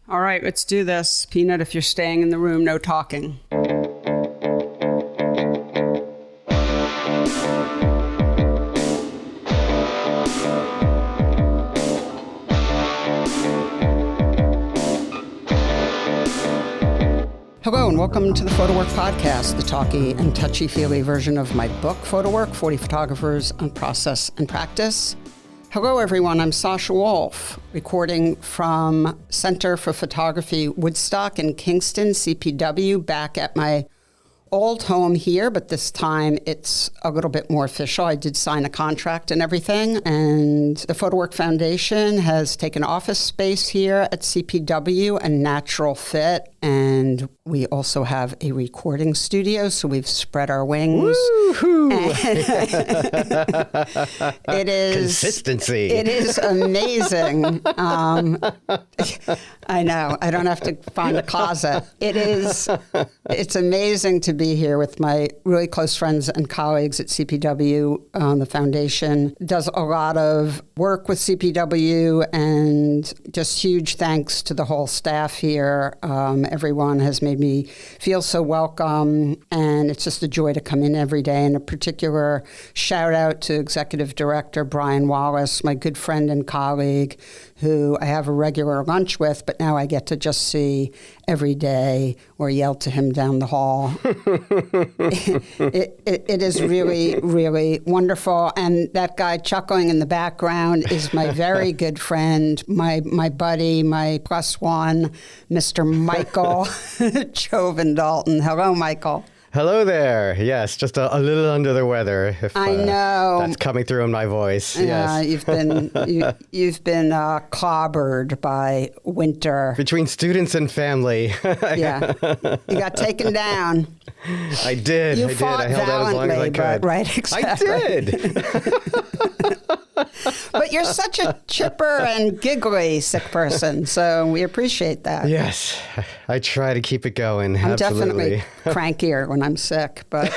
All right, let's do this. Peanut, if you're staying in the room, no talking. Hello and welcome to the PhotoWork podcast, the talky and touchy-feely version of my book, PhotoWork, 40 Photographers on Process and Practice. Hello everyone, I'm Sasha Wolf, recording from Center for Photography Woodstock in Kingston, CPW, back at my old home here, but this time it's a little bit more official. I did sign a contract and everything, and the PhotoWork Foundation has taken office space here at CPW, a natural fit, and we also have a recording studio, so we've spread our wings. It is consistency. It is amazing. I know. I don't have to find a closet. It's amazing to be here with my really close friends and colleagues at CPW. The foundation does a lot of work with CPW, and just huge thanks to the whole staff here. Everyone has made me feel so welcome, and it's just a joy to come in every day. And a particular shout out to Executive Director Brian Wallace, my good friend and colleague, who I have a regular lunch with, but now I get to just see every day or yell to him down the hall. It is really, really wonderful. And that guy chuckling in the background is my very good friend, my buddy, my plus one, Mr. Michael Chauvin Dalton. Hello, Michael. Hello there. Yes, just a little under the weather. If, I know that's coming through in my voice. Yes, you've been clobbered by winter. Between students and family. Yeah, you got taken down. I did. You I fought did. I held out as long as I could. Right, exactly. I did. But you're such a chipper and giggly sick person, so we appreciate that. Yes, I try to keep it going. I'm Absolutely. definitely crankier when I'm sick, but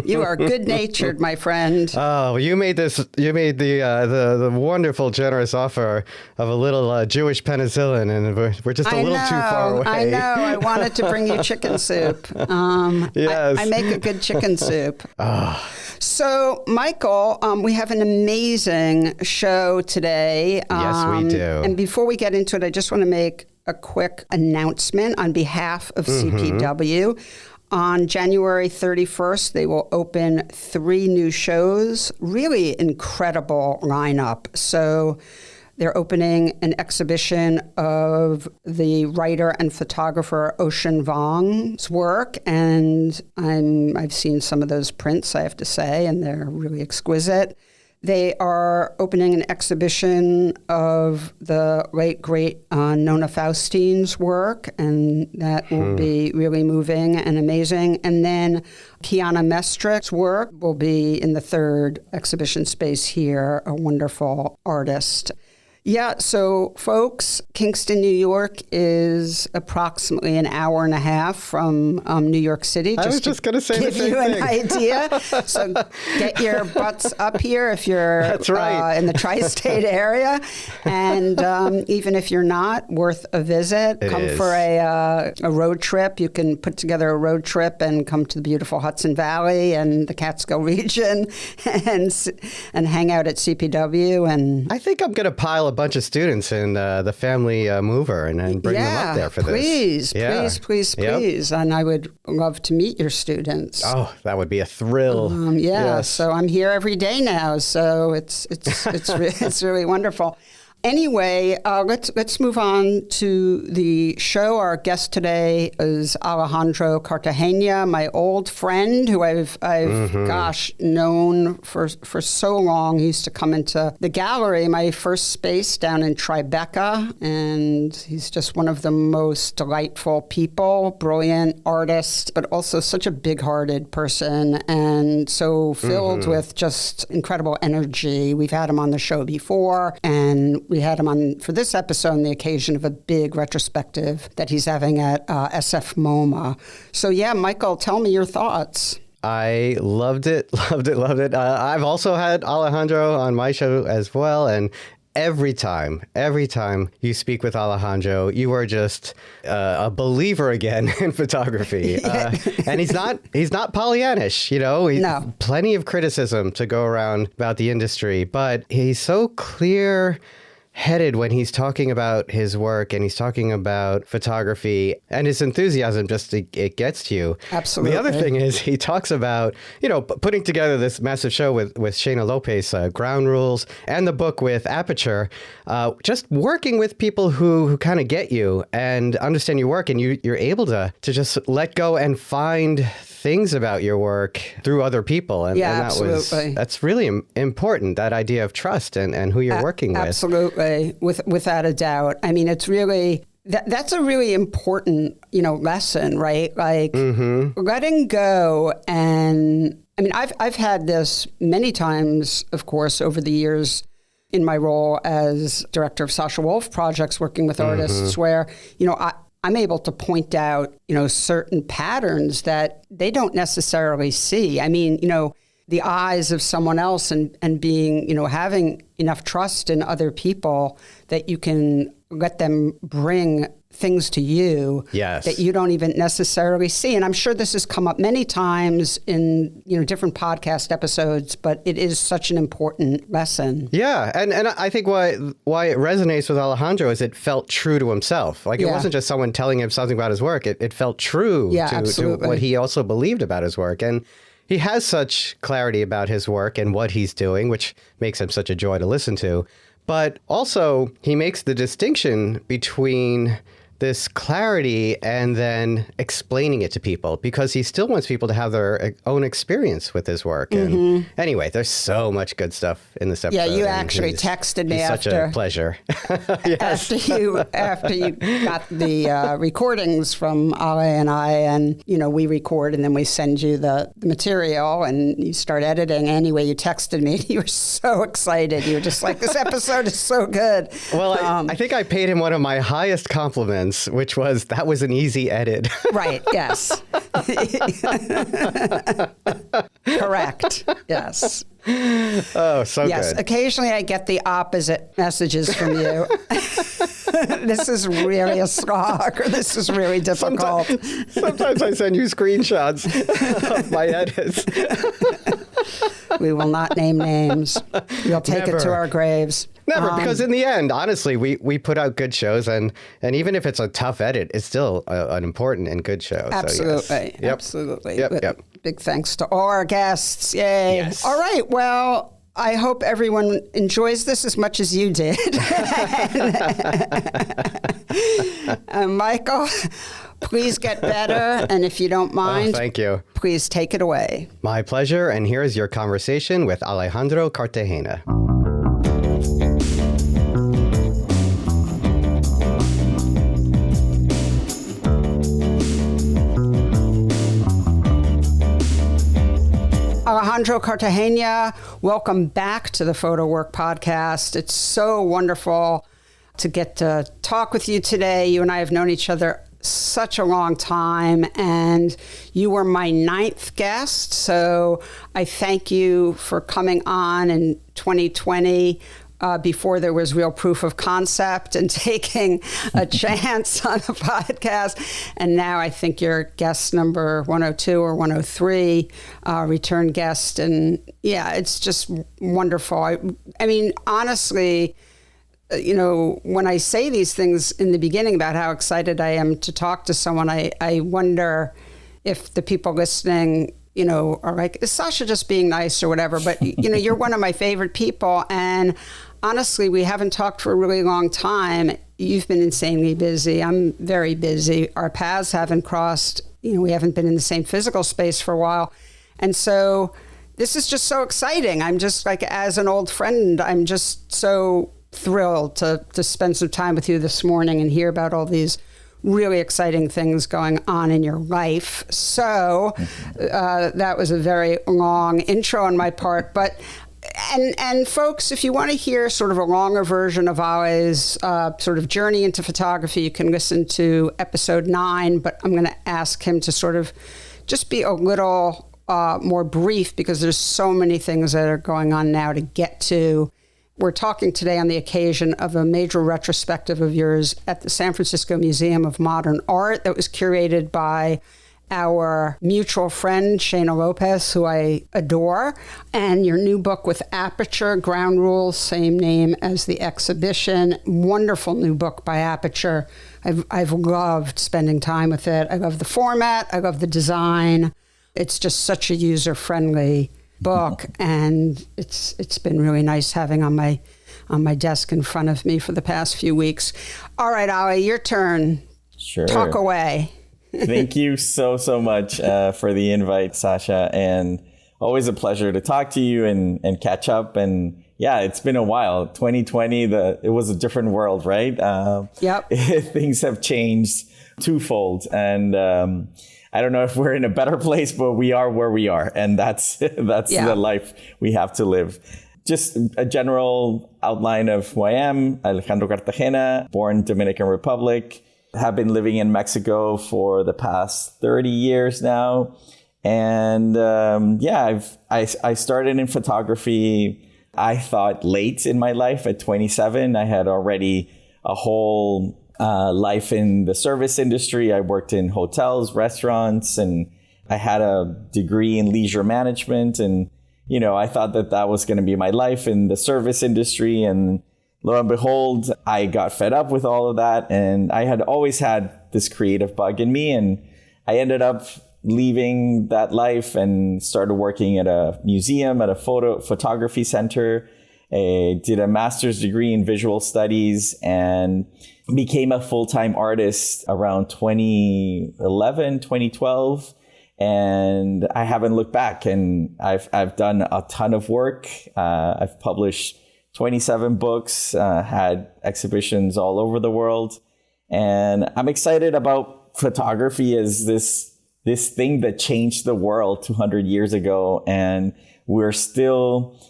you are good-natured, my friend. Oh, you made the wonderful, generous offer of a little Jewish penicillin, and we're just a little too far away. I know. I wanted to bring you chicken soup. Yes. I make a good chicken soup. Oh. So, Michael, we have an amazing show today. Yes, we do. And before we get into it, I just want to make a quick announcement on behalf of CPW. On January 31st, they will open 3 new shows. Really incredible lineup. So they're opening an exhibition of the writer and photographer Ocean Vuong's work, and I've seen some of those prints, I have to say, and they're really exquisite. They are opening an exhibition of the late, great Nona Faustein's work, and that will be really moving and amazing. And then Kiana Mestrick's work will be in the 3rd exhibition space here, a wonderful artist. Yeah, so folks, Kingston, New York is approximately an hour and a half from New York City. I was just going to say the same thing. Give you an idea. So get your butts up here if you're That's right. In the tri-state area. And even if you're not, worth a visit. Come for a road trip. You can put together a road trip and come to the beautiful Hudson Valley and the Catskill region and hang out at CPW. And I think I'm going to pile a bunch of students in the family mover and bring them up there for this. Please. Yep. And I would love to meet your students. Oh, that would be a thrill. Yes. So I'm here every day now. So it's really wonderful. Anyway, let's move on to the show. Our guest today is Alejandro Cartagena, my old friend who I've known for so long. He used to come into the gallery, my first space down in Tribeca, and he's just one of the most delightful people, brilliant artist, but also such a big-hearted person and so filled with just incredible energy. We've had him on the show before, and we had him on for this episode on the occasion of a big retrospective that he's having at SF MOMA. So yeah, Michael, tell me your thoughts. I loved it. I've also had Alejandro on my show as well, and every time you speak with Alejandro, you are just a believer again in photography. And he's not Pollyannish, No. Plenty of criticism to go around about the industry, but he's so clear-headed when he's talking about his work and he's talking about photography, and his enthusiasm it gets to you. Absolutely. The other thing is he talks about, putting together this massive show with Shayna Lopez, Ground Rules, and the book with Aperture, just working with people who kind of get you and understand your work, and you're able to just let go and find things about your work through other people. And absolutely. That's really important, that idea of trust and who you're working with. Absolutely, without a doubt. I mean, it's really, that's a really important, lesson, right? Like letting go. And I mean, I've had this many times, of course, over the years in my role as director of Sasha Wolf projects, working with artists where, I'm able to point out, certain patterns that they don't necessarily see. I mean, the eyes of someone else and being, having enough trust in other people that you can let them bring things to you that you don't even necessarily see. And I'm sure this has come up many times in, different podcast episodes, but it is such an important lesson. Yeah. And I think why it resonates with Alejandro is it felt true to himself. Like it wasn't just someone telling him something about his work. It felt true to what he also believed about his work. And he has such clarity about his work and what he's doing, which makes him such a joy to listen to. But also, he makes the distinction between this clarity and then explaining it to people, because he still wants people to have their own experience with his work. And anyway, there's so much good stuff in this episode. Yeah, you actually texted me after. Such a pleasure. Yes. After you got the recordings from Ale and I, and we record and then we send you the material and you start editing. Anyway, you texted me. You were so excited. You were just like, "This episode is so good." Well, I think I paid him one of my highest compliments, which was that was an easy edit. Right. Yes. Correct. Yes. Oh, so good. Yes. Occasionally I get the opposite messages from you. This is really a slog, or this is really difficult. Sometimes I send you screenshots of my edits. We will not name names. We'll take it to our graves. Never, because in the end, honestly, we put out good shows, and even if it's a tough edit, it's still an important and good show. Absolutely. So yes. Yep. Absolutely. Yep. Big thanks to all our guests. Yay. Yes. All right. Well, I hope everyone enjoys this as much as you did. Michael, please get better. And if you don't mind, thank you. Please take it away. My pleasure. And here is your conversation with Alejandro Cartagena. Alejandro Cartagena, welcome back to the PhotoWork podcast. It's so wonderful to get to talk with you today. You and I have known each other such a long time, and you were my 9th guest. So I thank you for coming on in 2020. Before there was real proof of concept and taking a chance on a podcast. And now I think you're guest number 102 or 103, return guest. And yeah, it's just wonderful. I mean, honestly, when I say these things in the beginning about how excited I am to talk to someone, I wonder if the people listening are like, is Sasha just being nice or whatever? But, you're one of my favorite people. And honestly, we haven't talked for a really long time. You've been insanely busy. I'm very busy. Our paths haven't crossed. We haven't been in the same physical space for a while. And so this is just so exciting. I'm just like, as an old friend, I'm just so thrilled to spend some time with you this morning and hear about all these really exciting things going on in your life. So that was a very long intro on my part, but and folks, if you want to hear sort of a longer version of Ale's sort of journey into photography, you can listen to episode 9, but I'm going to ask him to sort of just be a little more brief, because there's so many things that are going on now to get to. We're talking today on the occasion of a major retrospective of yours at the San Francisco Museum of Modern Art that was curated by our mutual friend, Shana Lopez, who I adore, and your new book with Aperture, Ground Rules, same name as the exhibition. Wonderful new book by Aperture. I've loved spending time with it. I love the format. I love the design. It's just such a user-friendly book, and it's been really nice having on my desk in front of me for the past few weeks. All right, Ali, your turn. Sure. Talk away. Thank you so much for the invite, Sasha, and always a pleasure to talk to you and catch up. And yeah, it's been a while. 2020, it was a different world, right? Yep. Things have changed twofold, and I don't know if we're in a better place, but we are where we are, and that's the life we have to live. Just a general outline of who I am: Alejandro Cartagena, born Dominican Republic. Have been living in Mexico for the past 30 years now. And I started in photography, I thought, late in my life at 27. I had already a whole life in the service industry. I worked in hotels, restaurants, and I had a degree in leisure management. And, I thought that was going to be my life in the service industry. And lo and behold, I got fed up with all of that. And I had always had this creative bug in me. And I ended up leaving that life and started working at a museum, at a photography center. I did a master's degree in visual studies and became a full-time artist around 2011, 2012. And I haven't looked back. And I've done a ton of work. I've published 27 books, had exhibitions all over the world. And I'm excited about photography as this thing that changed the world 200 years ago. And we're still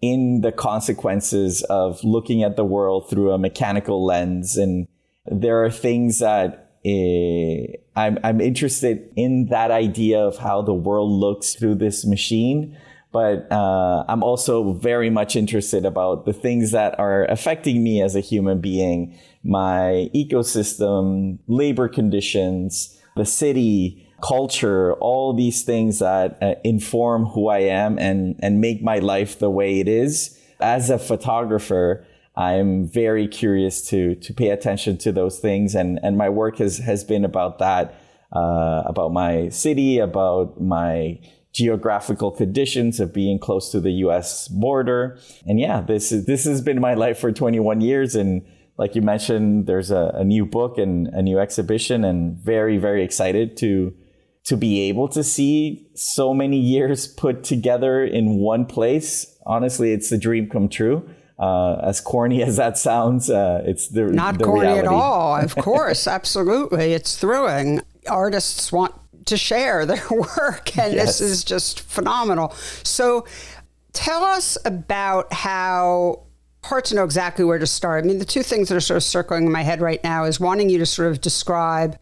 in the consequences of looking at the world through a mechanical lens. And there are things that I'm interested in, that idea of how the world looks through this machine. But I'm also very much interested about the things that are affecting me as a human being, my ecosystem, labor conditions, the city, culture, all these things that inform who I am and make my life the way it is. As a photographer, I'm very curious to pay attention to those things. And my work has been about that, about my city, about my geographical conditions of being close to the U.S. border. And yeah, this has been my life for 21 years. And like you mentioned, there's a new book and a new exhibition, and very, very excited to be able to see so many years put together in one place. Honestly, it's a dream come true. As corny as that sounds, it's not corny reality. At all. Of course, absolutely. It's thrilling. Artists want to share their work, and yes. This is just phenomenal. So tell us about how, hard to know exactly where to start. I mean, the two things that are sort of circling in my head right now is wanting you to sort of describe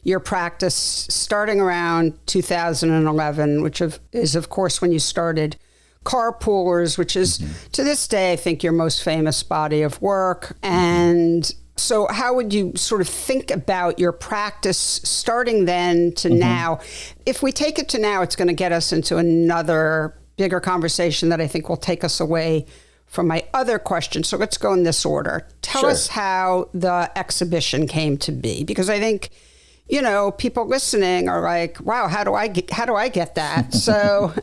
your practice starting around 2011, which is, of course, when you started Carpoolers, which is, to this day, I think, your most famous body of work. And so how would you sort of think about your practice starting then to now? If we take it to now, it's going to get us into another bigger conversation that I think will take us away from my other question. So let's go in this order. Tell us how the exhibition came to be, because I think, people listening are like, wow, how do I get that? So,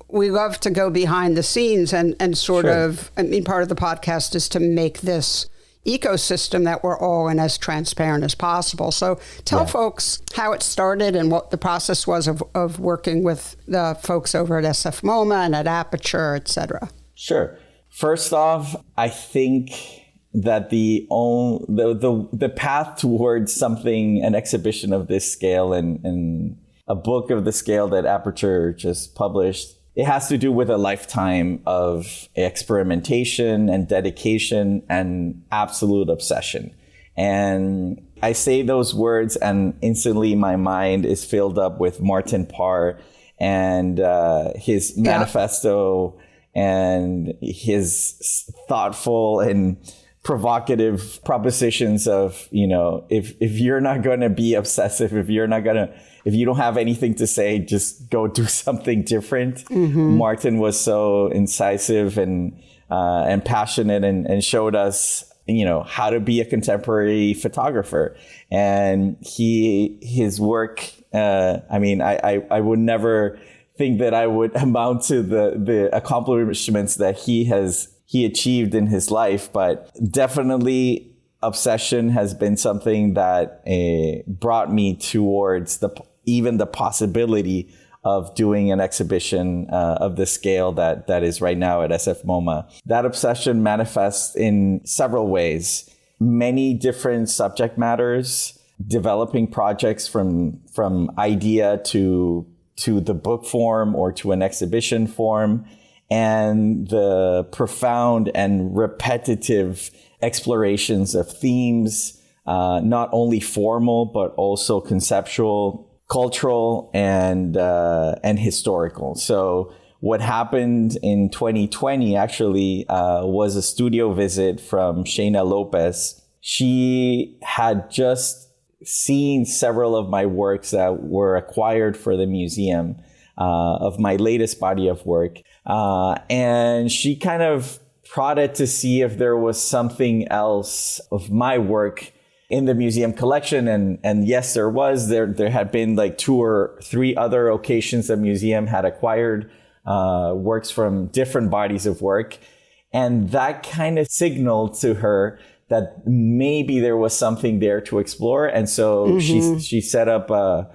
we love to go behind the scenes and sort of, part of the podcast is to make this ecosystem that we're all in as transparent as possible. So tell folks how it started and what the process was of working with the folks over at SF MOMA and at Aperture, et cetera. Sure. First off, I think that the path towards an exhibition of this scale and a book of the scale that Aperture just published, it has to do with a lifetime of experimentation and dedication and absolute obsession. And I say those words and instantly my mind is filled up with Martin Parr and his manifesto and his thoughtful and provocative propositions of, if you're not going to be obsessive, if you don't have anything to say, just go do something different. Martin was so incisive and passionate and showed us, how to be a contemporary photographer. And his work, I would never think that I would amount to the accomplishments that he achieved in his life, but definitely obsession has been something that brought me towards even the possibility of doing an exhibition of the scale that is right now at SF MoMA. That obsession manifests in several ways, many different subject matters, developing projects from idea to the book form or to an exhibition form, and the profound and repetitive explorations of themes, not only formal, but also conceptual, cultural, and historical. So what happened in 2020 actually was a studio visit from Shayna Lopez. She had just seen several of my works that were acquired for the museum, of my latest body of work. And she kind of prodded to see if there was something else of my work in the museum collection. And yes, there was. There had been like 2 or 3 other occasions the museum had acquired works from different bodies of work. And that kind of signaled to her that maybe there was something there to explore. And so she set up a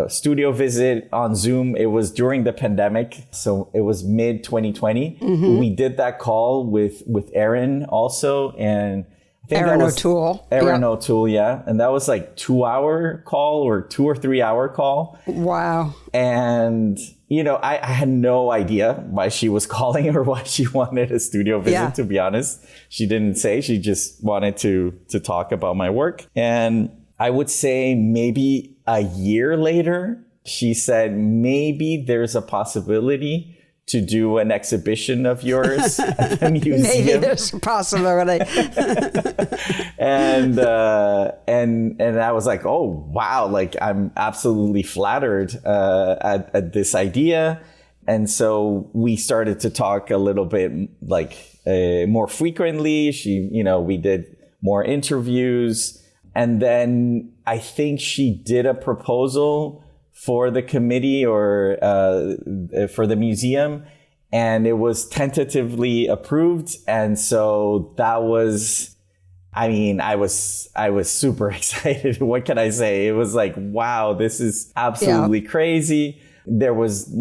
studio visit on Zoom. It was during the pandemic, so it was mid 2020. We did that call with Aaron also, and I think Aaron O'Toole. O'Toole, yeah. And that was like 2-hour call or 2 or 3 hour call. Wow. And, I had no idea why she was calling or why she wanted a studio visit, to be honest. She didn't say. She just wanted to talk about my work. And I would say maybe a year later, she said, maybe there's a possibility to do an exhibition of yours at the museum. Maybe there's a possibility. and I was like, oh, wow. Like, I'm absolutely flattered at this idea. And so we started to talk a little bit more frequently. We did more interviews. And then I think she did a proposal for the committee or for the museum, and it was tentatively approved. And so that was, I was super excited. What can I say? It was like, wow, this is absolutely crazy. There was,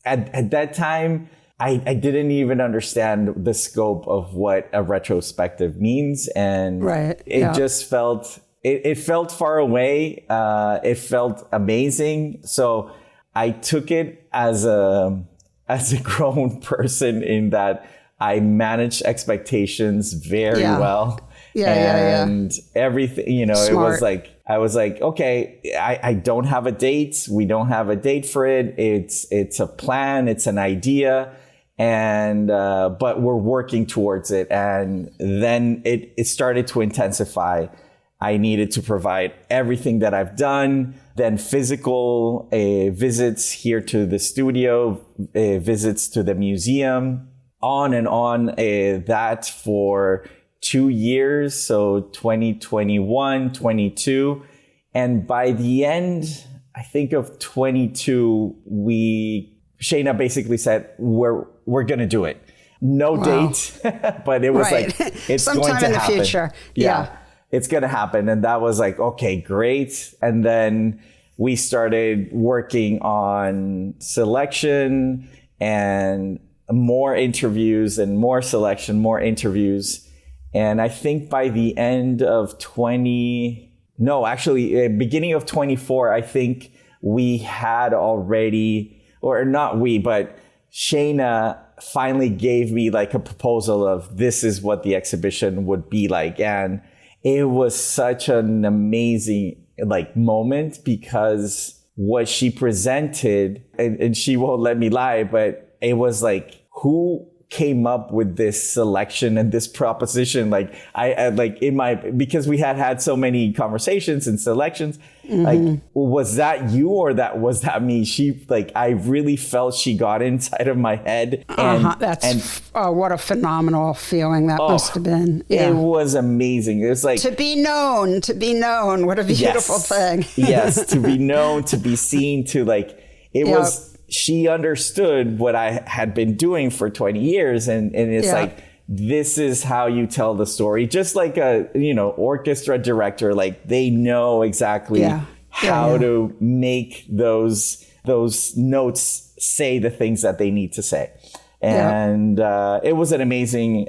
at that time, I didn't even understand the scope of what a retrospective means. And it just felt... It felt far away. It felt amazing. So I took it as a grown person in that I managed expectations very well. And everything, Smart. It was like, I was like, okay, I don't have a date. We don't have a date for it. It's a plan. It's an idea. And, but we're working towards it. And then it started to intensify. I needed to provide everything that I've done, then physical visits here to the studio, visits to the museum, on and on, that for 2 years. So 2021, 22. And by the end, I think of 22, Shayna basically said, we're going to do it. No date, but it was like, it's sometime going to in the happen. future. Yeah. It's going to happen. And that was like, okay, great. And then we started working on selection and more interviews and more selection, more interviews. And I think by the end of beginning of 24, I think we had already, or not we, but Shayna finally gave me like a proposal of this is what the exhibition would be like. And it was such an amazing moment because what she presented, and she won't let me lie, but it was like, who came up with this selection and this proposition? Like because we had so many conversations and selections, like, was that you or was that me? I really felt she got inside of my head. And, what a phenomenal feeling that must have been. Yeah. It was amazing. It was like, to be known. What a beautiful thing. Yes. To be known, to be seen, was, she understood what I had been doing for 20 years. And it's like, this is how you tell the story. Just like a, orchestra director, like they know exactly how to make those notes say the things that they need to say. And it was an amazing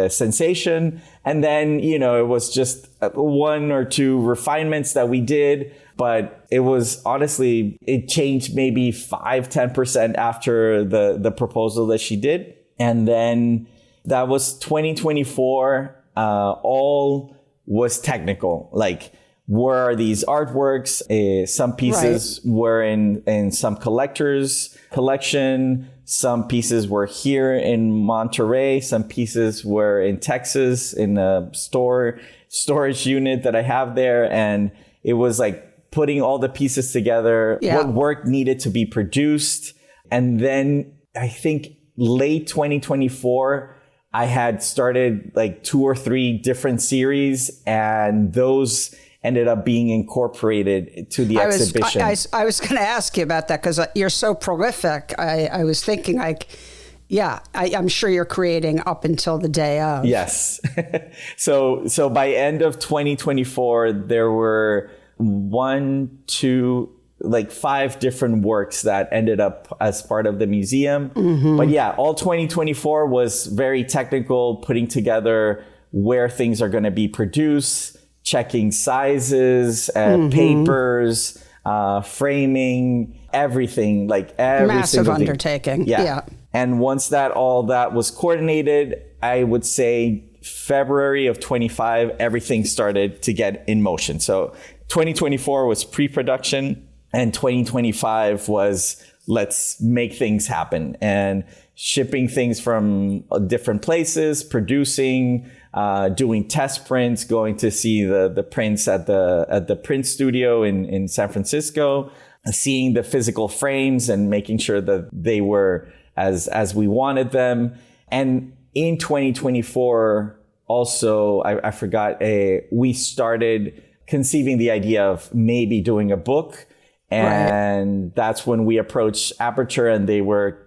sensation. And then, it was just one or two refinements that we did. But it was honestly, it changed maybe 5-10% after the proposal that she did. And then that was 2024. All was technical. Like, where are these artworks? Some pieces were in some collector's collection. Some pieces were here in Monterrey. Some pieces were in Texas in a storage unit that I have there. And it was like putting all the pieces together, what work needed to be produced. And then I think late 2024, I had started like 2 or 3 different series, and those ended up being incorporated to the exhibition. I was going to ask you about that because you're so prolific. I was thinking I'm sure you're creating up until the day of. Yes. So by end of 2024, there were 5 different works that ended up as part of the museum. But all 2024 was very technical, putting together where things are going to be produced, checking sizes, papers, framing, everything, like every massive undertaking. Yeah. And once all that was coordinated, I would say February of 25, everything started to get in motion. So 2024 was pre-production, and 2025 was let's make things happen, and shipping things from different places, producing, doing test prints, going to see the prints at the print studio in San Francisco, seeing the physical frames and making sure that they were as we wanted them. And in 2024, also, I forgot, we started conceiving the idea of maybe doing a book. And that's when we approached Aperture, and they were,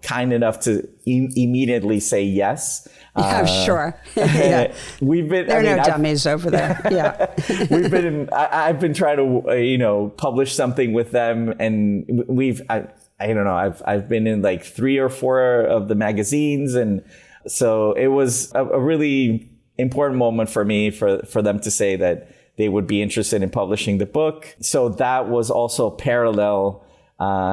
kind enough to immediately say yes. Yeah, sure. They're no dummies over there. Yeah. I've been trying to, publish something with them, and I've been in like 3 or 4 of the magazines. And so it was a really important moment for me for them to say that they would be interested in publishing the book. So that was also parallel.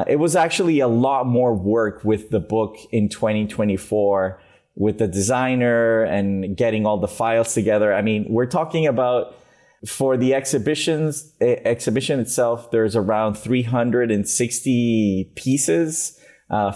It was actually a lot more work with the book in 2024 with the designer and getting all the files together. I mean, we're talking about, for the exhibition itself, there's around 360 pieces,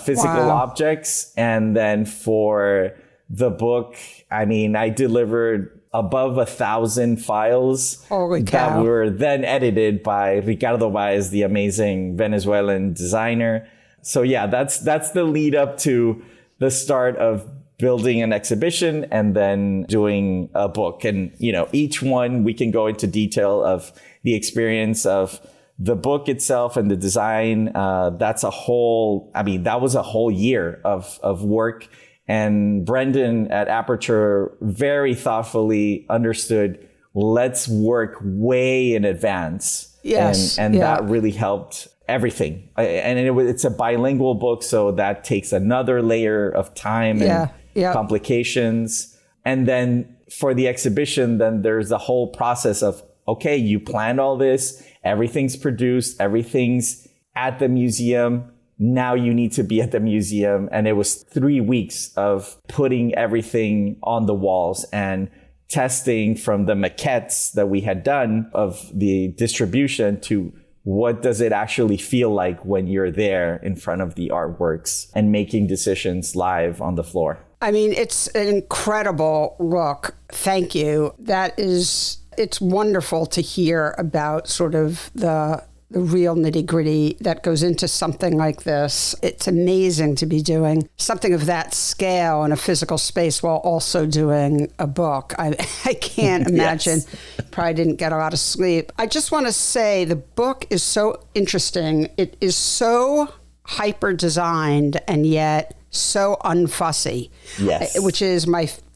physical objects. And then for the book, I mean, I delivered above 1,000 files that were then edited by Ricardo Baez, the amazing Venezuelan designer. So that's the lead up to the start of building an exhibition and then doing a book. And, each one we can go into detail of the experience of the book itself and the design. That was a whole year of work. And Brendan at Aperture very thoughtfully understood, let's work way in advance. Yes. And that really helped everything. And it's a bilingual book, so that takes another layer of time and complications. And then for the exhibition, then there's the whole process of, okay, you planned all this, everything's produced, everything's at the museum. Now you need to be at the museum. And it was 3 weeks of putting everything on the walls and testing from the maquettes that we had done of the distribution to what does it actually feel like when you're there in front of the artworks and making decisions live on the floor. I mean, it's an incredible look. Thank you. It's wonderful to hear about sort of the real nitty-gritty that goes into something like this. It's amazing to be doing something of that scale in a physical space while also doing a book. I can't imagine. Yes. Probably didn't get a lot of sleep. I just want to say the book is so interesting. It is so hyper-designed and yet so unfussy. Yes. Which is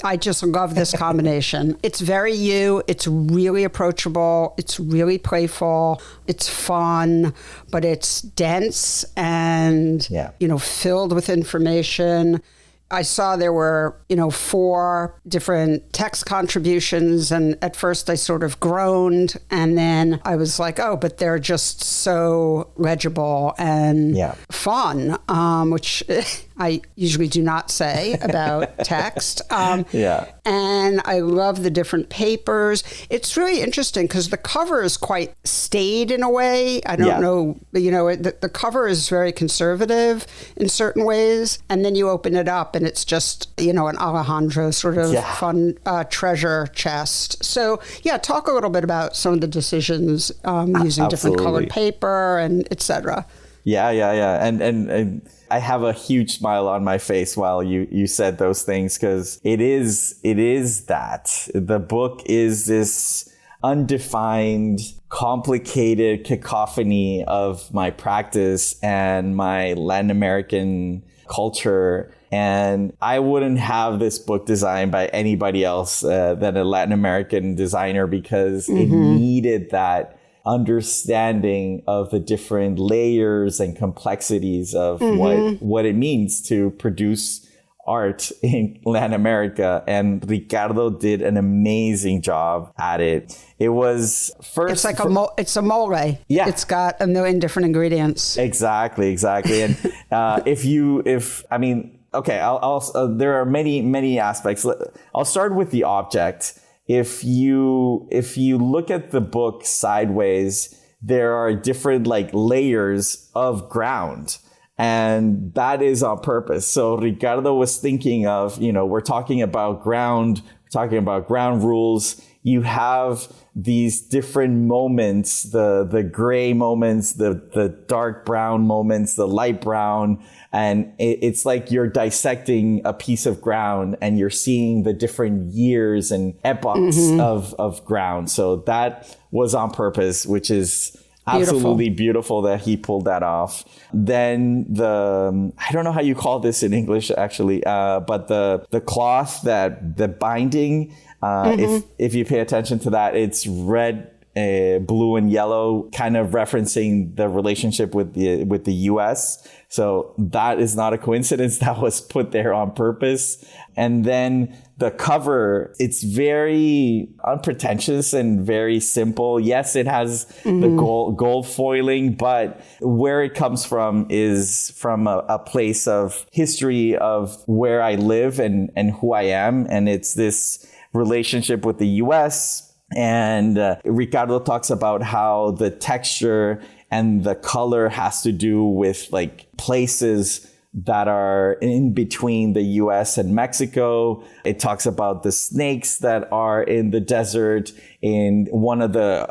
I just love this combination. It's very you. It's really approachable. It's really playful. It's fun, but it's dense and, filled with information. I saw there were, 4 different text contributions. And at first I sort of groaned. And then I was like, oh, but they're just so legible and fun, which I usually do not say about text. And I love the different papers. It's really interesting because the cover is quite staid in a way. I don't know, the cover is very conservative in certain ways. And then you open it up and it's just, an Alejandro sort of fun treasure chest. So, talk a little bit about some of the decisions using different colored paper and et cetera. Yeah. And I have a huge smile on my face while you said those things, because it is that the book is this undefined, complicated cacophony of my practice and my Latin American culture. And I wouldn't have this book designed by anybody else than a Latin American designer, because it needed that understanding of the different layers and complexities of what it means to produce art in Latin America. And Ricardo did an amazing job at it. It was first... It's like it's a mole. Yeah. It's got a million different ingredients. Exactly. And there are many aspects. I'll start with the object. If you look at the book sideways, there are different layers of ground, and that is on purpose. So Ricardo was thinking of, we're talking about ground rules. You have these different moments, the gray moments, the dark brown moments, the light brown. And it's like you're dissecting a piece of ground and you're seeing the different years and epochs of ground. So that was on purpose, which is absolutely beautiful that he pulled that off. Then I don't know how you call this in English actually, but the cloth, the binding, if you pay attention to that, it's red, blue and yellow, kind of referencing the relationship with the US. So that is not a coincidence. That was put there on purpose. And then the cover, it's very unpretentious and very simple. Yes, it has the gold foiling, but where it comes from is from a place of history of where I live and who I am. And it's this relationship with the US. And Ricardo talks about how the texture and the color has to do with places that are in between the US and Mexico. It talks about the snakes that are in the desert in one of the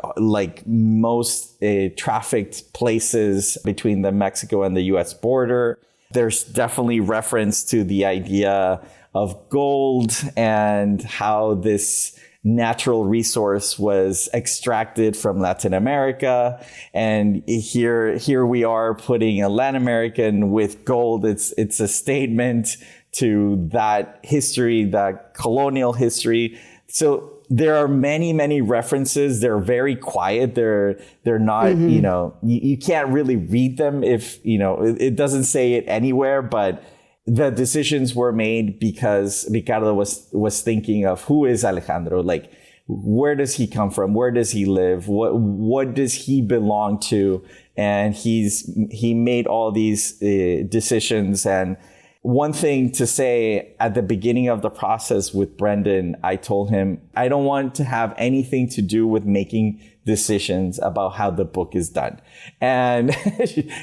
most trafficked places between the Mexico and the US border. There's definitely reference to the idea of gold and how this natural resource was extracted from Latin America. And here we are putting a Latin American with gold. It's a statement to that history, that colonial history. So there are many references. They're very quiet. They're not, you can't really read them if, it doesn't say it anywhere, but the decisions were made because Ricardo was thinking of who is Alejandro? Where does he come from? Where does he live? What does he belong to? And he made all these decisions. And one thing to say at the beginning of the process with Brendan, I told him, I don't want to have anything to do with making decisions about how the book is done. And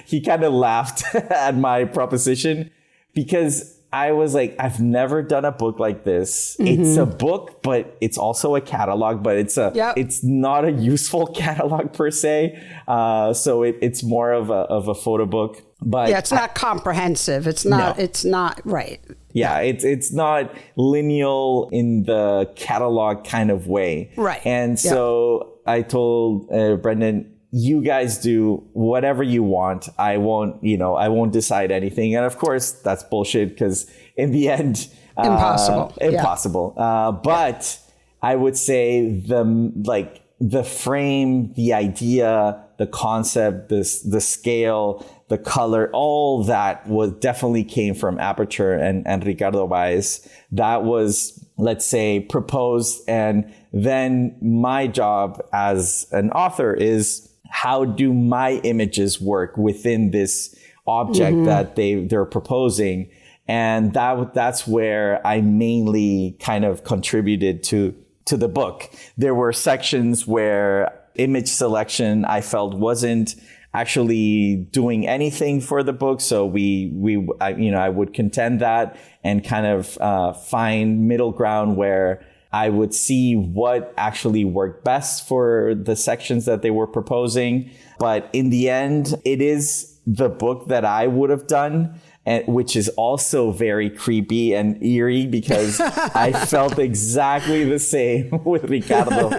he kind of laughed at my proposition, because I was like, I've never done a book like this. It's a book, but it's also a catalog, but it's not a useful catalog per se. So it's more of a photo book. But yeah, it's not comprehensive. It's not. No. It's not right. Yeah, it's not lineal in the catalog kind of way. Right. And so I told Brendan, you guys do whatever you want. I won't decide anything. And of course, that's bullshit because in the end, impossible. But I would say the frame, the idea, the concept, the scale, the color, all that definitely came from Aperture and Ricardo Baez. That was, let's say, proposed. And then my job as an author is, how do my images work within this object that they're proposing? And that's where I mainly kind of contributed to the book. There were sections where image selection I felt wasn't actually doing anything for the book. So I would contend that and kind of find middle ground where I would see what actually worked best for the sections that they were proposing. But in the end, it is the book that I would have done, which is also very creepy and eerie because I felt exactly the same with Ricardo.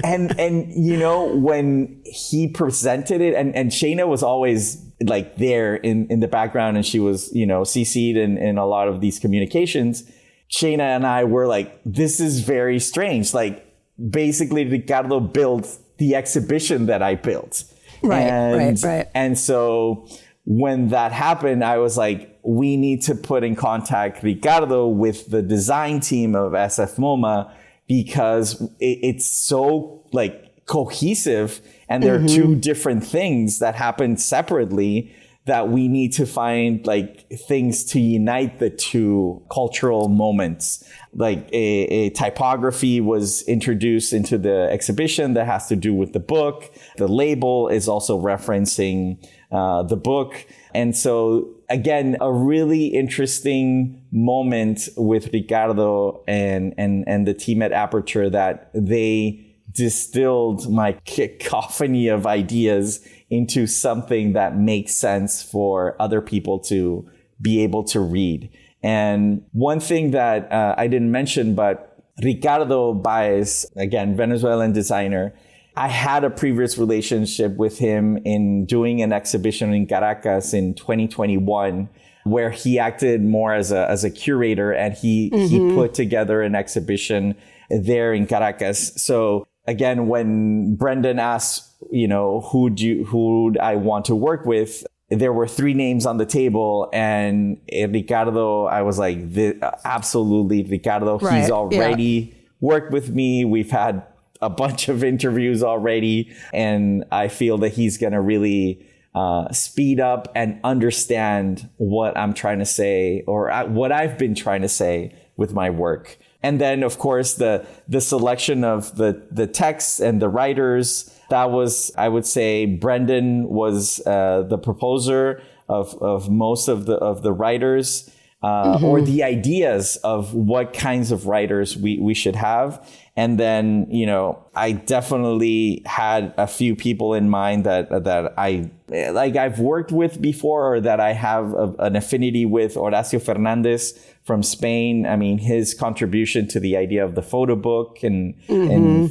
And when he presented it, and Shayna was always like there in the background, and she was, CC'd in a lot of these communications. Shayna and I were like, this is very strange. Like, basically, Ricardo built the exhibition that I built. Right. And so when that happened, I was like, we need to put in contact Ricardo with the design team of SF MOMA because it's so like cohesive and there are two different things that happen separately that we need to find like things to unite the two cultural moments. Like a typography was introduced into the exhibition that has to do with the book. The label is also referencing the book. And so again, a really interesting moment with Ricardo and the team at Aperture that they distilled my cacophony of ideas into something that makes sense for other people to be able to read. And one thing that I didn't mention, but Ricardo Baez, again, Venezuelan designer, I had a previous relationship with him in doing an exhibition in Caracas in 2021, where he acted more as a curator, and he put together an exhibition there in Caracas. So again, when Brendan asked, who I want to work with, there were 3 names on the table, and Ricardo, I was like, absolutely Ricardo. Right. He's already worked with me. We've had a bunch of interviews already, and I feel that he's going to really speed up and understand what I'm trying to say, or what I've been trying to say with my work. And then, of course, the selection of the texts and the writers, that was, I would say, Brendan was the proposer of most of the writers, or the ideas of what kinds of writers we should have. And then, I definitely had a few people in mind that I've worked with before, or that I have an affinity with. Horacio Fernandez from Spain. I mean, his contribution to the idea of the photo book and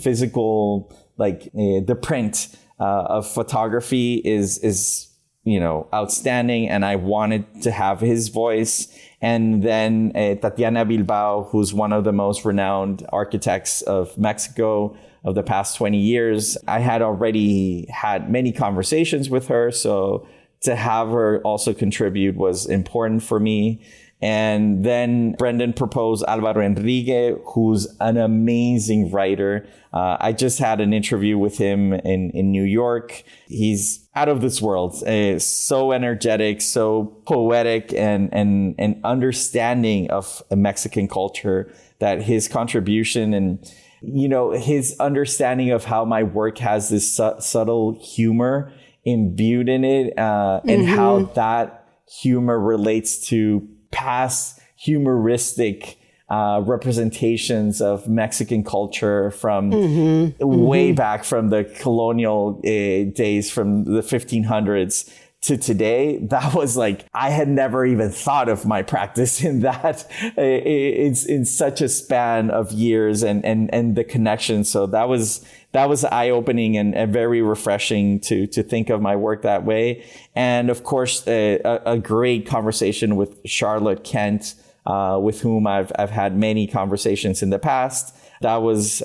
physical, the print of photography is outstanding. And I wanted to have his voice. And then Tatiana Bilbao, who's one of the most renowned architects of Mexico of the past 20 years. I had already had many conversations with her. So to have her also contribute was important for me. And then Brendan proposed Alvaro Enrique, who's an amazing writer. I just had an interview with him in New York. He's out of this world, so energetic, so poetic, and understanding of a Mexican culture, that his contribution and, his understanding of how my work has this subtle humor imbued in it, and how that humor relates to past humoristic representations of Mexican culture from way back from the colonial days, from the 1500s to today. That was like, I had never even thought of my practice in that. It's in such a span of years and the connection. So that was eye-opening and very refreshing to think of my work that way. And of course, a great conversation with Charlotte Kent, with whom I've had many conversations in the past. That was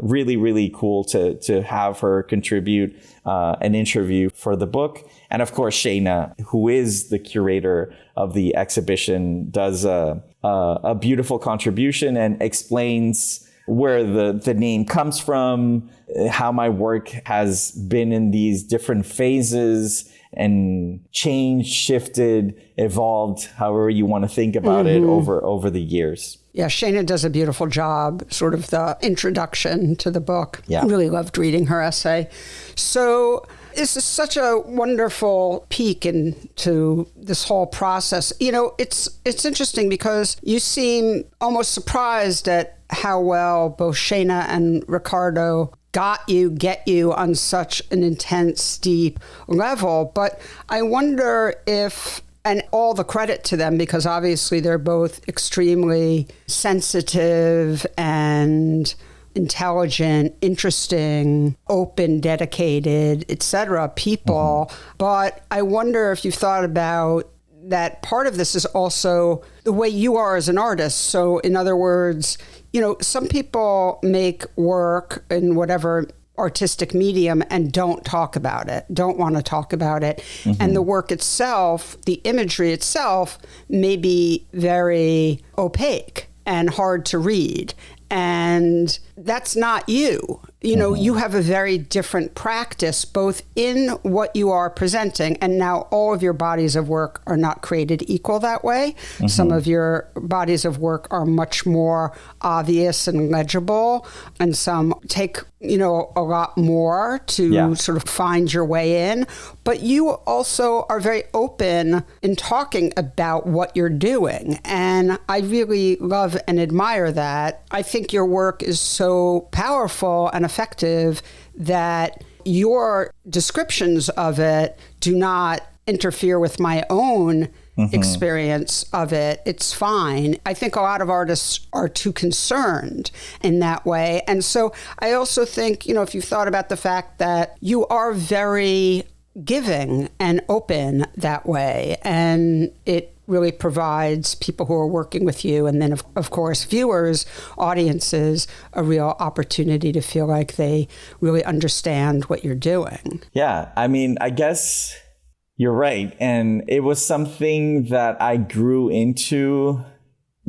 really, really cool to have her contribute an interview for the book. And of course, Shayna, who is the curator of the exhibition, does a beautiful contribution and explains where the name comes from, how my work has been in these different phases and changed, shifted, evolved, however you want to think about it over the years. Yeah, Shayna does a beautiful job, sort of the introduction to the book. Yeah. I really loved reading her essay. So this is such a wonderful peek into this whole process. You know, it's interesting because you seem almost surprised at how well both Shayna and Ricardo get you on such an intense, deep level. But I wonder if, and all the credit to them, because obviously they're both extremely sensitive and intelligent, interesting, open, dedicated, etc. people. But I wonder if you've thought about that part of this is also the way you are as an artist. So in other words, you know, some people make work in whatever artistic medium and don't talk about it, don't want to talk about it. And the work itself, the imagery itself, may be very opaque and hard to read. And that's not you. You know, you have a very different practice, both in what you are presenting, and now all of your bodies of work are not created equal that way. Some of your bodies of work are much more obvious and legible, and some take, you know, a lot more to sort of find your way in. But you also are very open in talking about what you're doing. And I really love and admire that. I think your work is so powerful and effective that your descriptions of it do not interfere with my own experience of it. It's fine. I think a lot of artists are too concerned in that way. And so I also think, you know, if you've thought about the fact that you are very giving and open that way, and it really provides people who are working with you, and then of course viewers, audiences, a real opportunity to feel like they really understand what you're doing. Yeah, I mean, I guess you're right. And it was something that I grew into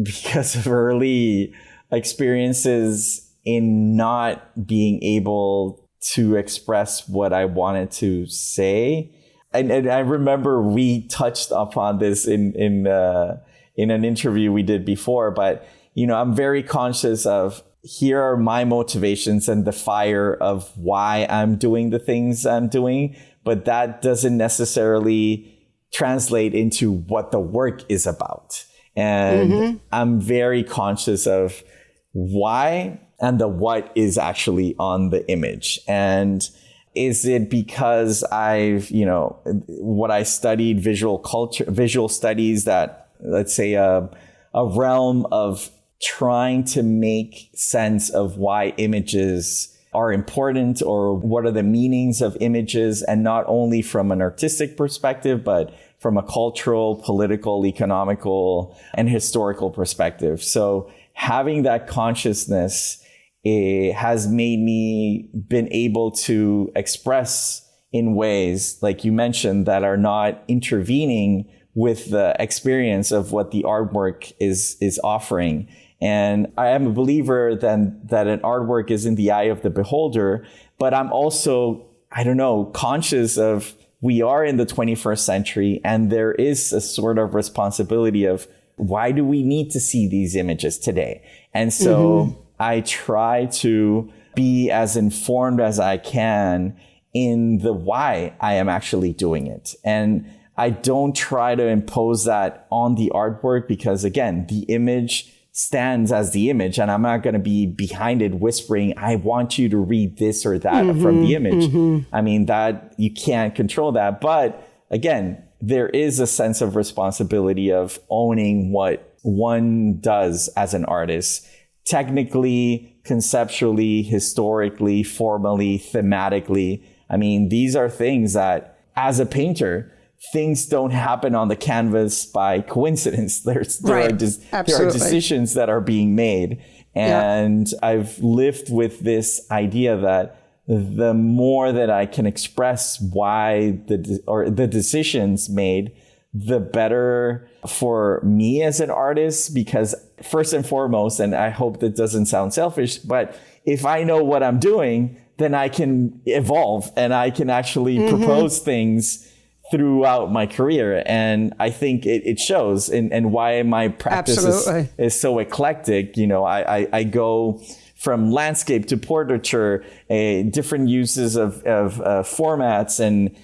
because of early experiences in not being able to express what I wanted to say. And I remember we touched upon this in an interview we did before, but, you know, I'm very conscious of, here are my motivations and the fire of why I'm doing the things I'm doing, but that doesn't necessarily translate into what the work is about. And I'm very conscious of why and the what is actually on the image. And is it because I've, you know, what I studied, visual studies, that, let's say, a realm of trying to make sense of why images are important, or what are the meanings of images, and not only from an artistic perspective, but from a cultural, political, economical, and historical perspective. So having that consciousness, it has made me been able to express in ways, like you mentioned, that are not intervening with the experience of what the artwork is offering. And I am a believer then that an artwork is in the eye of the beholder, but I'm also, I don't know, conscious of, we are in the 21st century, and there is a sort of responsibility of, why do we need to see these images today? And so I try to be as informed as I can in the why I am actually doing it. And I don't try to impose that on the artwork because, again, the image stands as the image, and I'm not going to be behind it whispering, I want you to read this or that from the image. I mean, that you can't control that. But again, there is a sense of responsibility of owning what one does as an artist, technically, conceptually, historically, formally, thematically. I mean, these are things that, as a painter, things don't happen on the canvas by coincidence. There are decisions that are being made. And I've lived with this idea that the more that I can express why the decisions made, the better for me as an artist, because first and foremost, and I hope that doesn't sound selfish, but if I know what I'm doing, then I can evolve and I can actually propose things throughout my career. And I think it shows and why my practice is so eclectic. You know, I go from landscape to portraiture, different uses of formats and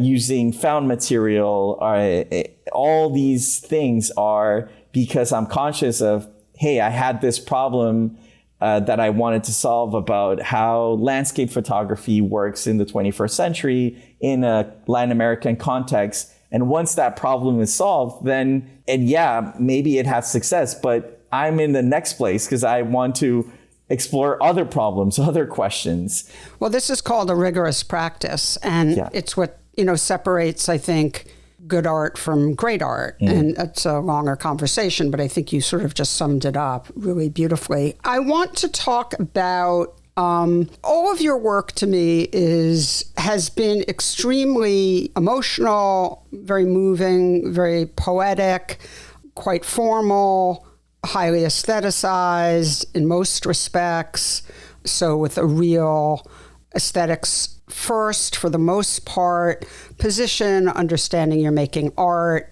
using found material. All these things are because I'm conscious of, hey, I had this problem that I wanted to solve about how landscape photography works in the 21st century in a Latin American context. And once that problem is solved, then, and yeah, maybe it has success, but I'm in the next place because I want to explore other problems, other questions. Well, this is called a rigorous practice, and it's what, separates, I think, good art from great art. And it's a longer conversation, but I think you sort of just summed it up really beautifully. I want to talk about all of your work to me has been extremely emotional, very moving, very poetic, quite formal, highly aestheticized in most respects. So with a real aesthetics first, for the most part, position, understanding you're making art,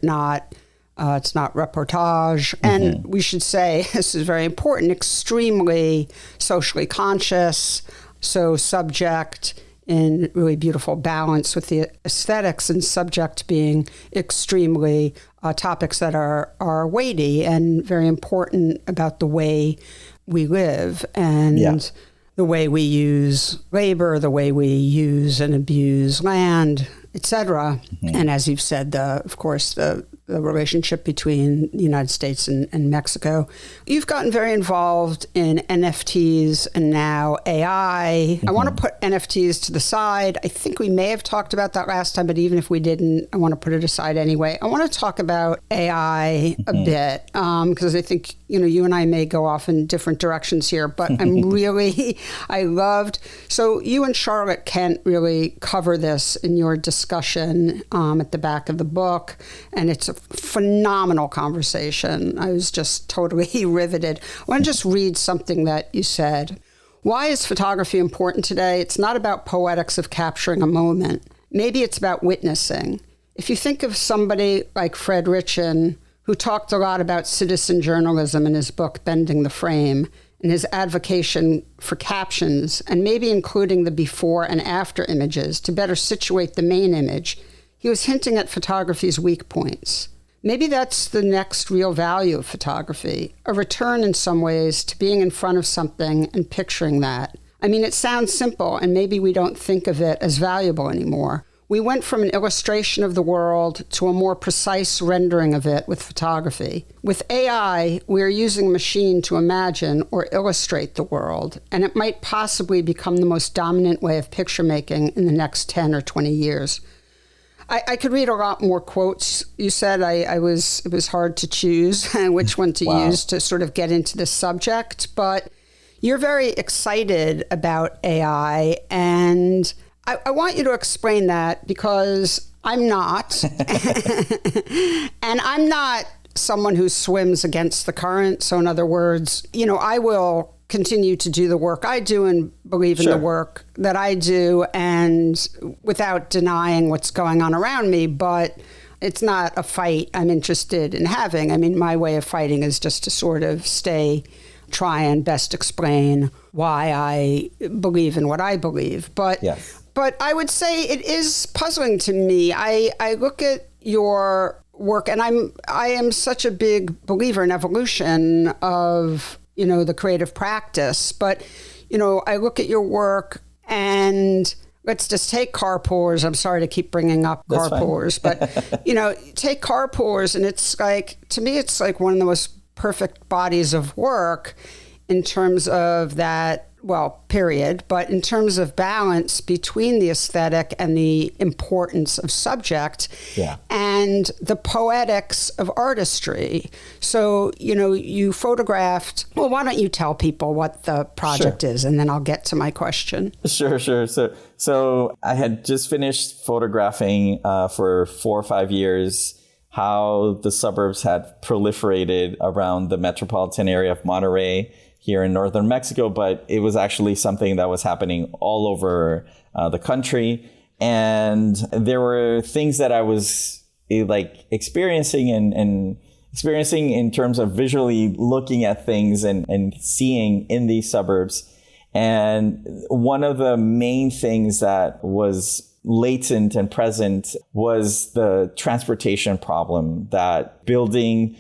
it's not reportage. And we should say, this is very important, extremely socially conscious, so subject in really beautiful balance with the aesthetics, and subject being extremely topics that are weighty and very important about the way we live and the way we use labor, the way we use and abuse land, etc. And as you've said, of course, the relationship between the United States and Mexico. You've gotten very involved in NFTs and now AI. I want to put NFTs to the side. I think we may have talked about that last time, but even if we didn't, I want to put it aside anyway. I want to talk about AI a bit because I think, you and I may go off in different directions here, but I loved, so you and Charlotte Kent really cover this in your discussion at the back of the book, and it's a phenomenal conversation. I was just totally riveted. I want to just read something that you said. Why is photography important today? It's not about poetics of capturing a moment. Maybe it's about witnessing. If you think of somebody like Fred Richin, who talked a lot about citizen journalism in his book, Bending the Frame, and his advocacy for captions, and maybe including the before and after images to better situate the main image, he was hinting at photography's weak points. Maybe that's the next real value of photography, a return in some ways to being in front of something and picturing that. I mean, it sounds simple, and maybe we don't think of it as valuable anymore. We went from an illustration of the world to a more precise rendering of it with photography. With AI, we are using a machine to imagine or illustrate the world, and it might possibly become the most dominant way of picture making in the next 10 or 20 years. I could read a lot more quotes. You said it was hard to choose which one to use to sort of get into this subject, but you're very excited about AI, and I want you to explain that, because I'm not. And I'm not someone who swims against the current. So in other words, I will continue to do the work I do and believe in the work that I do, and without denying what's going on around me. But it's not a fight I'm interested in having. I mean, my way of fighting is just to sort of try and best explain why I believe in what I believe. But I would say it is puzzling to me. I look at your work, and I am such a big believer in evolution of, the creative practice, but, I look at your work and let's just take Carpoolers. I'm sorry to keep bringing up That's Carpoolers, but, take Carpoolers, and it's like, to me, it's like one of the most perfect bodies of work in terms of that, period, but in terms of balance between the aesthetic and the importance of subject and the poetics of artistry. So, you photographed, why don't you tell people what the project is, and then I'll get to my question. Sure. So I had just finished photographing for 4 or 5 years how the suburbs had proliferated around the metropolitan area of Monterrey here in northern Mexico, but it was actually something that was happening all over the country. And there were things that I was experiencing and experiencing in terms of visually looking at things and seeing in these suburbs. And one of the main things that was latent and present was the transportation problem, that building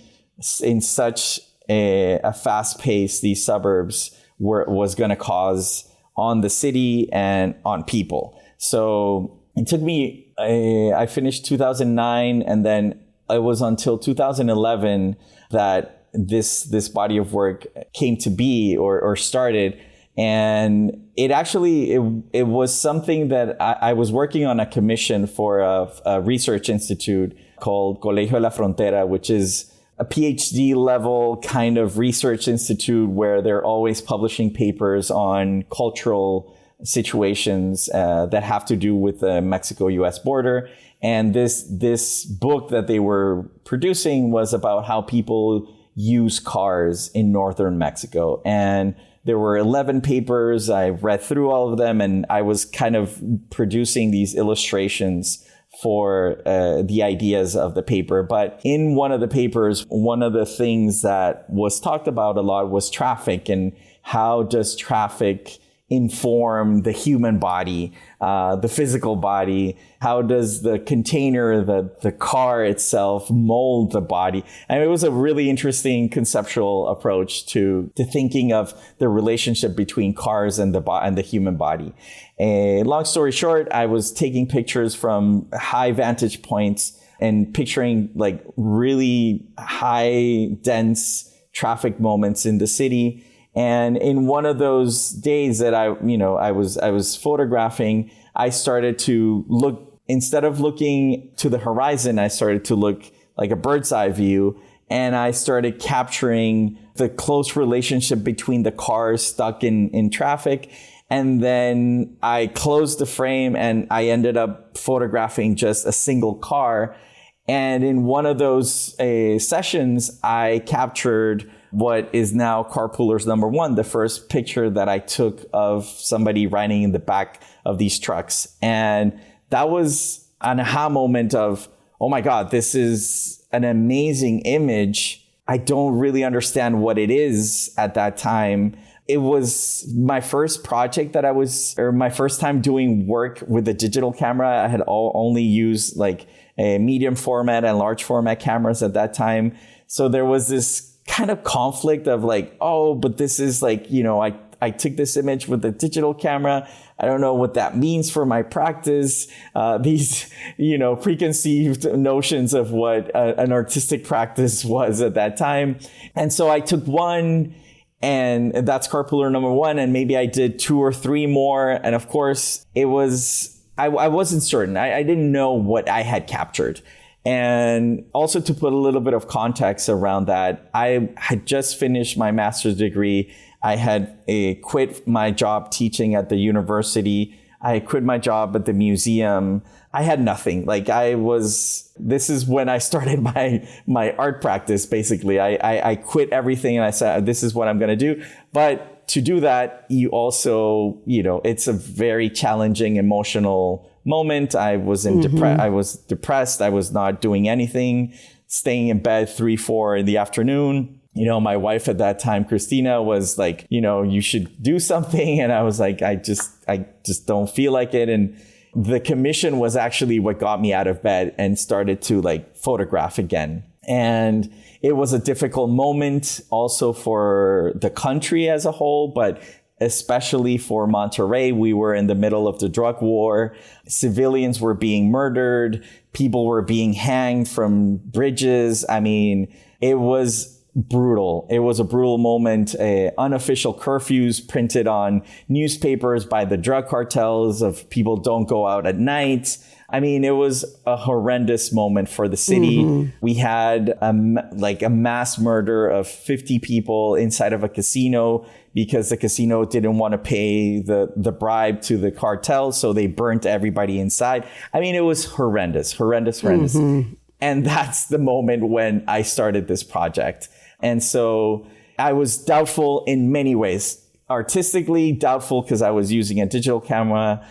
in such a fast pace these suburbs was going to cause on the city and on people. So it took me, I finished 2009, and then it was until 2011 that this body of work came to be or started. And it actually, it was something that I was working on a commission for a research institute called Colegio de la Frontera, which is a PhD level kind of research institute where they're always publishing papers on cultural situations that have to do with the Mexico-US border. And this book that they were producing was about how people use cars in northern Mexico. And there were 11 papers. I read through all of them, and I was kind of producing these illustrations for the ideas of the paper. But in one of the papers, one of the things that was talked about a lot was traffic, and how does traffic inform the human body, the physical body? How does the container, the car itself, mold the body? And it was a really interesting conceptual approach to thinking of the relationship between cars and the human body. Long story short, I was taking pictures from high vantage points and picturing like really high, dense traffic moments in the city. And in one of those days that I was photographing, I started to look, instead of looking to the horizon, I started to look like a bird's eye view. And I started capturing the close relationship between the cars stuck in traffic. And then I closed the frame and I ended up photographing just a single car. And in one of those sessions, I captured what is now Carpoolers #1, the first picture that I took of somebody riding in the back of these trucks. And that was an aha moment of, oh my God, this is an amazing image. I don't really understand what it is at that time. It was my first project that my first time doing work with a digital camera. I had only used like a medium format and large format cameras at that time. So there was this kind of conflict of like, oh, but this is like, I took this image with a digital camera. I don't know what that means for my practice. These, preconceived notions of what an artistic practice was at that time. And so I took one, and that's Carpooler #1. And maybe I did 2 or 3 more. And of course, it was, I wasn't certain. I didn't know what I had captured. And also to put a little bit of context around that, I had just finished my master's degree. I had quit my job teaching at the university. I quit my job at the museum. I had nothing. This is when I started my art practice, basically. I quit everything and I said, this is what I'm going to do. But to do that, you also, it's a very challenging emotional moment. I was depressed. I was not doing anything, staying in bed 3-4 in the afternoon. My wife at that time, Christina, was like, you should do something. And I was like, I just don't feel like it. And the commission was actually what got me out of bed and started to like photograph again. And it was a difficult moment also for the country as a whole, but especially for Monterrey. We were in the middle of the drug war. Civilians were being murdered. People were being hanged from bridges. I mean, it was brutal. It was a brutal moment. Unofficial curfews printed on newspapers by the drug cartels of people don't go out at night. I mean, it was a horrendous moment for the city. Mm-hmm. We had a mass murder of 50 people inside of a casino because the casino didn't want to pay the bribe to the cartel. So they burnt everybody inside. I mean, it was horrendous. Mm-hmm. And that's the moment when I started this project. And so I was doubtful in many ways. Artistically doubtful because I was using a digital camera,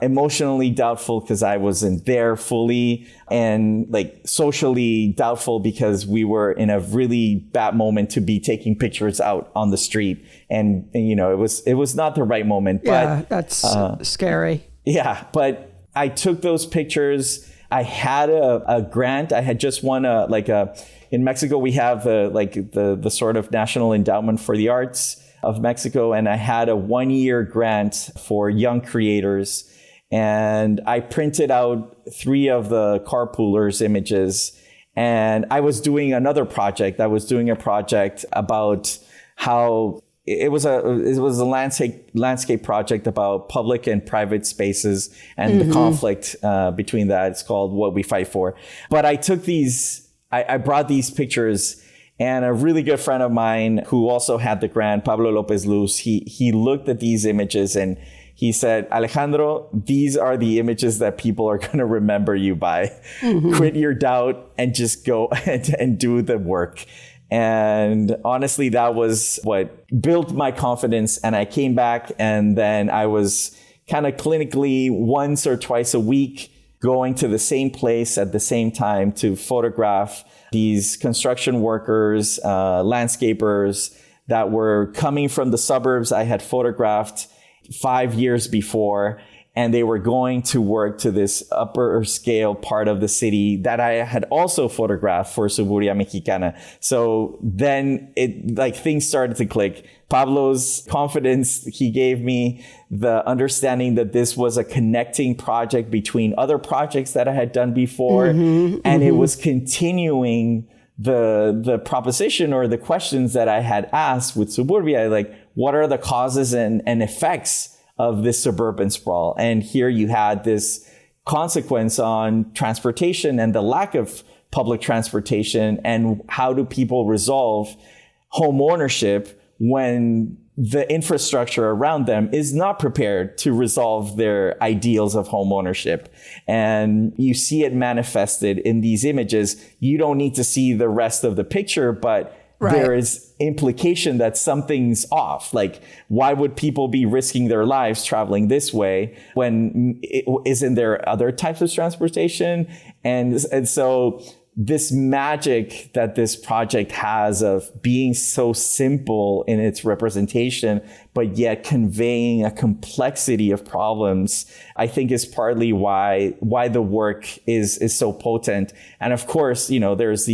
emotionally doubtful because I wasn't there fully, and like socially doubtful because we were in a really bad moment to be taking pictures out on the street. And you know, it was not the right moment. Yeah, but that's scary. Yeah, but I took those pictures. I had a grant. I had just won in Mexico, we have the sort of National Endowment for the Arts of Mexico. And I had a 1-year grant for young creators. And I printed out 3 of the Carpoolers images. And I was doing another project. I was doing a project about how it was a landscape project about public and private spaces and mm-hmm. the conflict between that. It's called What We Fight For. But I took I brought these pictures, and a really good friend of mine who also had the grant, Pablo Lopez Luz, he looked at these images and he said, Alejandro, these are the images that people are going to remember you by. Mm-hmm. Quit your doubt and just go and do the work. And honestly, that was what built my confidence. And I came back, and then I was kind of clinically once or twice a week going to the same place at the same time to photograph these construction workers, landscapers that were coming from the suburbs I had photographed 5 years before. And they were going to work to this upper scale part of the city that I had also photographed for Suburbia Mexicana. So then things started to click. Pablo's confidence, he gave me the understanding that this was a connecting project between other projects that I had done before. Mm-hmm, and mm-hmm. it was continuing the proposition or the questions that I had asked with Suburbia, like what are the causes and effects of this suburban sprawl? And here you had this consequence on transportation and the lack of public transportation, and how do people resolve home ownership when the infrastructure around them is not prepared to resolve their ideals of home ownership. And you see it manifested in these images. You don't need to see the rest of the picture, but right. There is implication that something's off. Like, why would people be risking their lives traveling this way when isn't there other types of transportation? And so this magic that this project has of being so simple in its representation, but yet conveying a complexity of problems, I think is partly why the work is so potent. And of course, you know, there's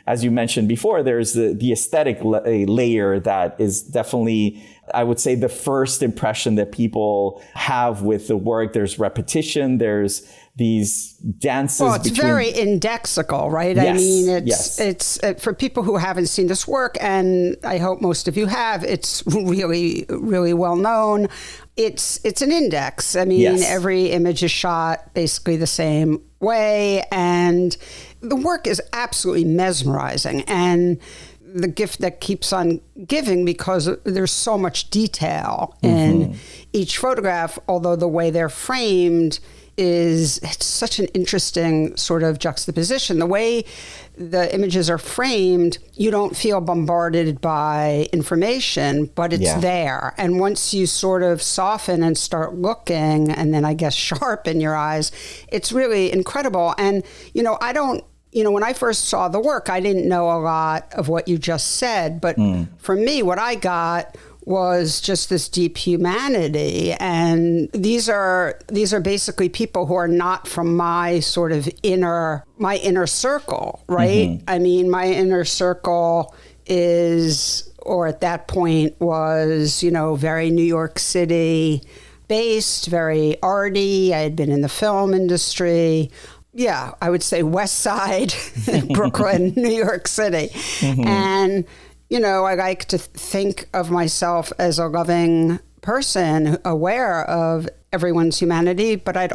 as you mentioned before, there's the aesthetic layer that is definitely, I would say, the first impression that people have with the work. There's repetition. There's these dances. Well, it's very indexical, right? Yes, I mean, yes. it's for people who haven't seen this work, and I hope most of you have, it's really, really well known. It's an index. I mean, yes. Every image is shot basically the same way, and the work is absolutely mesmerizing. And the gift that keeps on giving, because there's so much detail in mm-hmm. each photograph, although the way they're framed it's such an interesting sort of juxtaposition. The way the images are framed, you don't feel bombarded by information, but it's there. And once you sort of soften and start looking, and then I guess sharpen your eyes, it's really incredible. And, when I first saw the work, I didn't know a lot of what you just said, but for me, what I got was just this deep humanity. And these are basically people who are not from my sort of inner circle, right? I mean, my inner circle is, or at that point was, very New York City based, very arty. I had been in the film industry. Yeah, I would say West Side, Brooklyn, New York City. And, I like to think of myself as a loving person, aware of everyone's humanity, but I'd,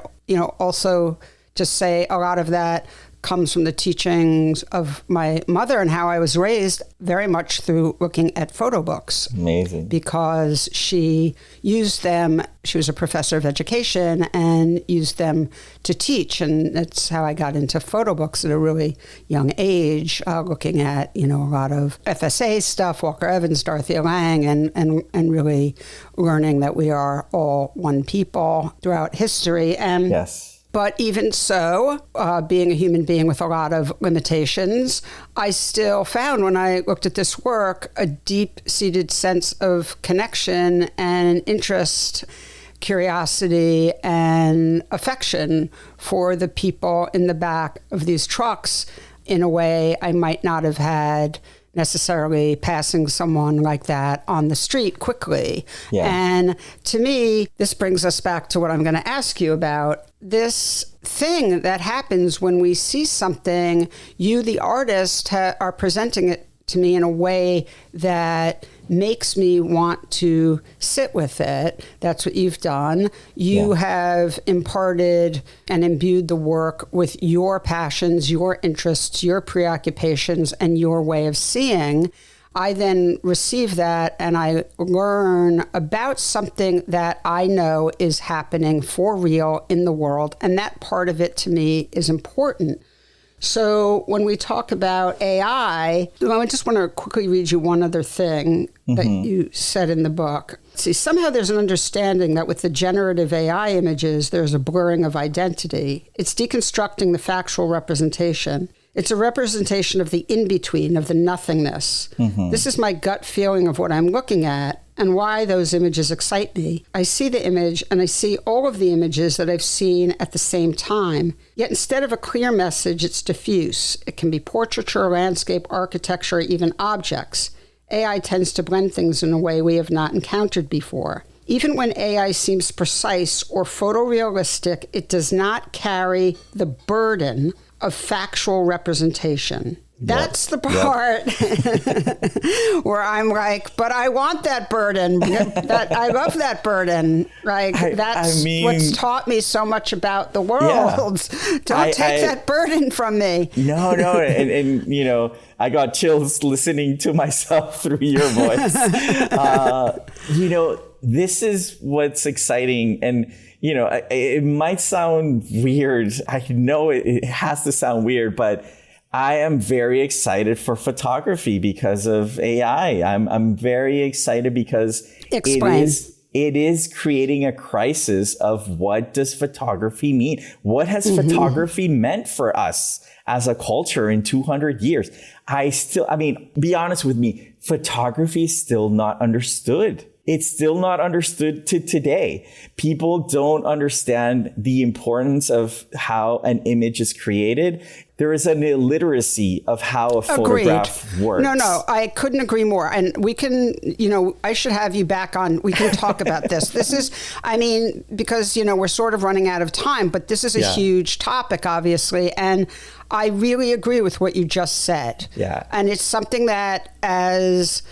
also just say a lot of that comes from the teachings of my mother and how I was raised, very much through looking at photo books. Amazing. Because she used them, she was a professor of education and used them to teach. And that's how I got into photo books at a really young age, looking at, a lot of FSA stuff, Walker Evans, Dorothea Lange, and really learning that we are all one people throughout history. And yes. But even so, being a human being with a lot of limitations, I still found when I looked at this work a deep-seated sense of connection and interest, curiosity, and affection for the people in the back of these trucks in a way I might not have had necessarily passing someone like that on the street quickly. Yeah. And to me, this brings us back to what I'm going to ask you about. This thing that happens when we see something, you, the artist, are presenting it to me in a way that makes me want to sit with it. That's what you've done. You have imparted and imbued the work with your passions, your interests, your preoccupations, and your way of seeing. I then receive that and I learn about something that I know is happening for real in the world. And that part of it to me is important. So when we talk about AI, I just want to quickly read you one other thing that you said in the book. See, somehow there's an understanding that with the generative AI images, there's a blurring of identity. It's deconstructing the factual representation. It's a representation of the in-between, of the nothingness. This is my gut feeling of what I'm looking at and why those images excite me. I see the image and I see all of the images that I've seen at the same time. Yet instead of a clear message, it's diffuse. It can be portraiture, landscape, architecture, even objects. AI tends to blend things in a way we have not encountered before. Even when AI seems precise or photorealistic, it does not carry the burden of factual representation. That's the part where I'm like, but I want that burden. That I love that burden. Like that's what's taught me so much about the world. Don't take that burden from me. No, and I got chills listening to myself through your voice. This is what's exciting, and it might sound weird. I know it has to sound weird, but I am very excited for photography because of AI. I'm very excited because it is creating a crisis of what does photography mean? What has photography meant for us as a culture in 200 years? Be honest with me, photography is still not understood. It's still not understood to today. People don't understand the importance of how an image is created. There is an illiteracy of how a photograph works. No, I couldn't agree more. And we can, I should have you back on. We can talk about this. This is, because, we're sort of running out of time, but this is a huge topic, obviously. And I really agree with what you just said. Yeah. And it's something that as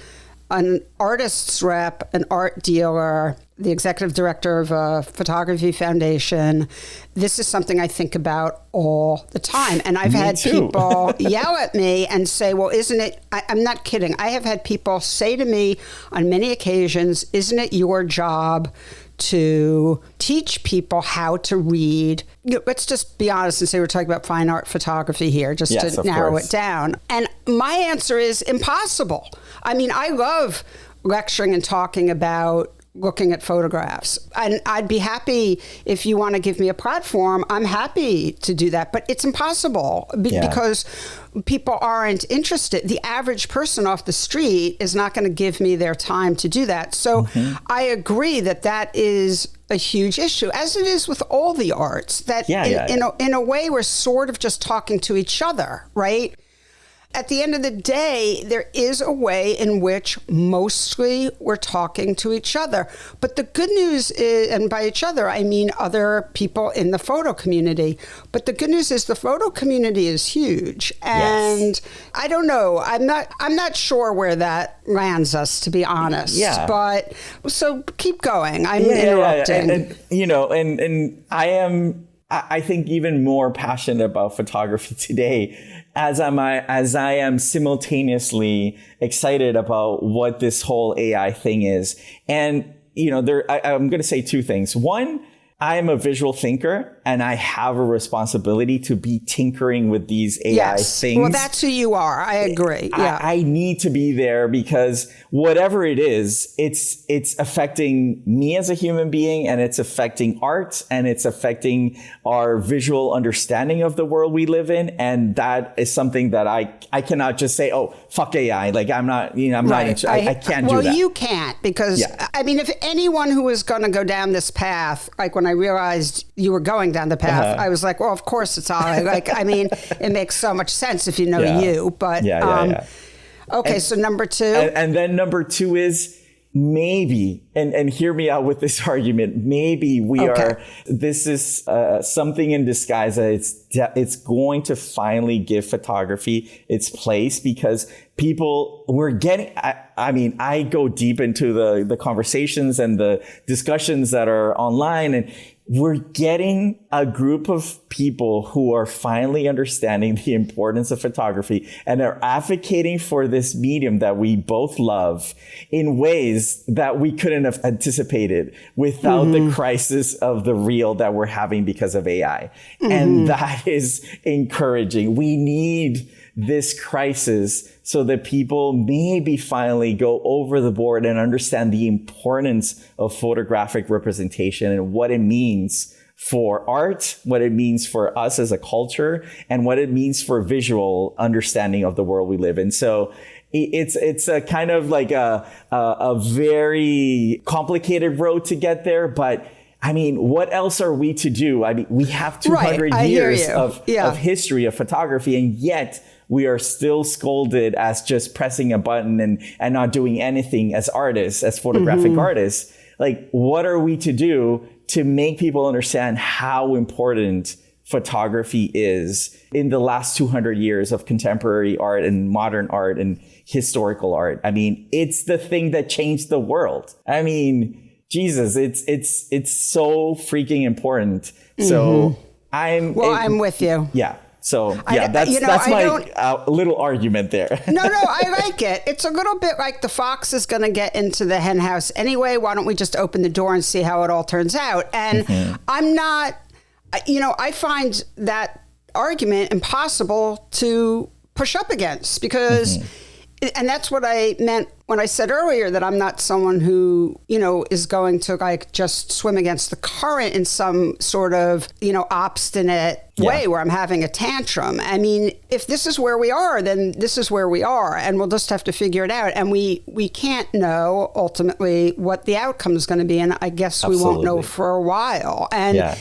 an artist's rep, an art dealer, the executive director of a photography foundation, this is something I think about all the time. And I've had people yell at me and say, well, isn't it, I'm not kidding. I have had people say to me on many occasions, isn't it your job to teach people how to read? Let's just be honest and say we're talking about fine art photography here, just to narrow it down. And my answer is impossible. I love lecturing and talking about looking at photographs. And I'd be happy if you want to give me a platform. I'm happy to do that, but it's impossible because people aren't interested. The average person off the street is not going to give me their time to do that. So I agree that is a huge issue, as it is with all the arts, that in a way we're sort of just talking to each other, right? At the end of the day, there is a way in which mostly we're talking to each other. But the good news is, and by each other, I mean other people in the photo community. But the good news is the photo community is huge. And I don't know, I'm not sure where that lands us, to be honest. Yeah. But so keep going. I'm interrupting. And I think even more passionate about photography today as I am simultaneously excited about what this whole AI thing is. And, I'm going to say two things. One, I am a visual thinker and I have a responsibility to be tinkering with these AI things. Well, that's who you are. I agree. Yeah. I need to be there because whatever it is, it's affecting me as a human being, and it's affecting art, and it's affecting our visual understanding of the world we live in. And that is something that I cannot just say, oh, fuck AI. Like I'm not, I can't do that. Well, you can't, because I mean, if anyone who was going to go down this path, like when I realized you were going down the path, I was like, well, of course it's all like, I mean, it makes so much sense if you know you, but okay. So number two, and then number two is maybe, and hear me out with this argument. Maybe this is something in disguise that it's going to finally give photography its place, because we're getting, I go deep into the conversations and the discussions that are online, and we're getting a group of people who are finally understanding the importance of photography and are advocating for this medium that we both love in ways that we couldn't have anticipated without the crisis of the reel that we're having because of AI. And that is encouraging. We need this crisis so that people maybe finally go over the board and understand the importance of photographic representation and what it means for art, what it means for us as a culture, and what it means for visual understanding of the world we live in. So it's a kind of like a very complicated road to get there, but I mean, what else are we to do? I mean, we have 200 years of history of photography, and yet we are still scolded as just pressing a button and not doing anything as artists, as photographic artists. Like, what are we to do to make people understand how important photography is in the last 200 years of contemporary art and modern art and historical art? I mean, it's the thing that changed the world. I mean, Jesus, it's so freaking important. So I'm with you. Yeah. So that's my little argument there. No, I like it. It's a little bit like the fox is going to get into the hen house anyway. Why don't we just open the door and see how it all turns out? And I'm not, I find that argument impossible to push up against, because, and that's what I meant when I said earlier that I'm not someone who, is going to like just swim against the current in some sort of, obstinate way where I'm having a tantrum. I mean, if this is where we are, then this is where we are, and we'll just have to figure it out. And we can't know ultimately what the outcome is going to be. And I guess we won't know for a while. And,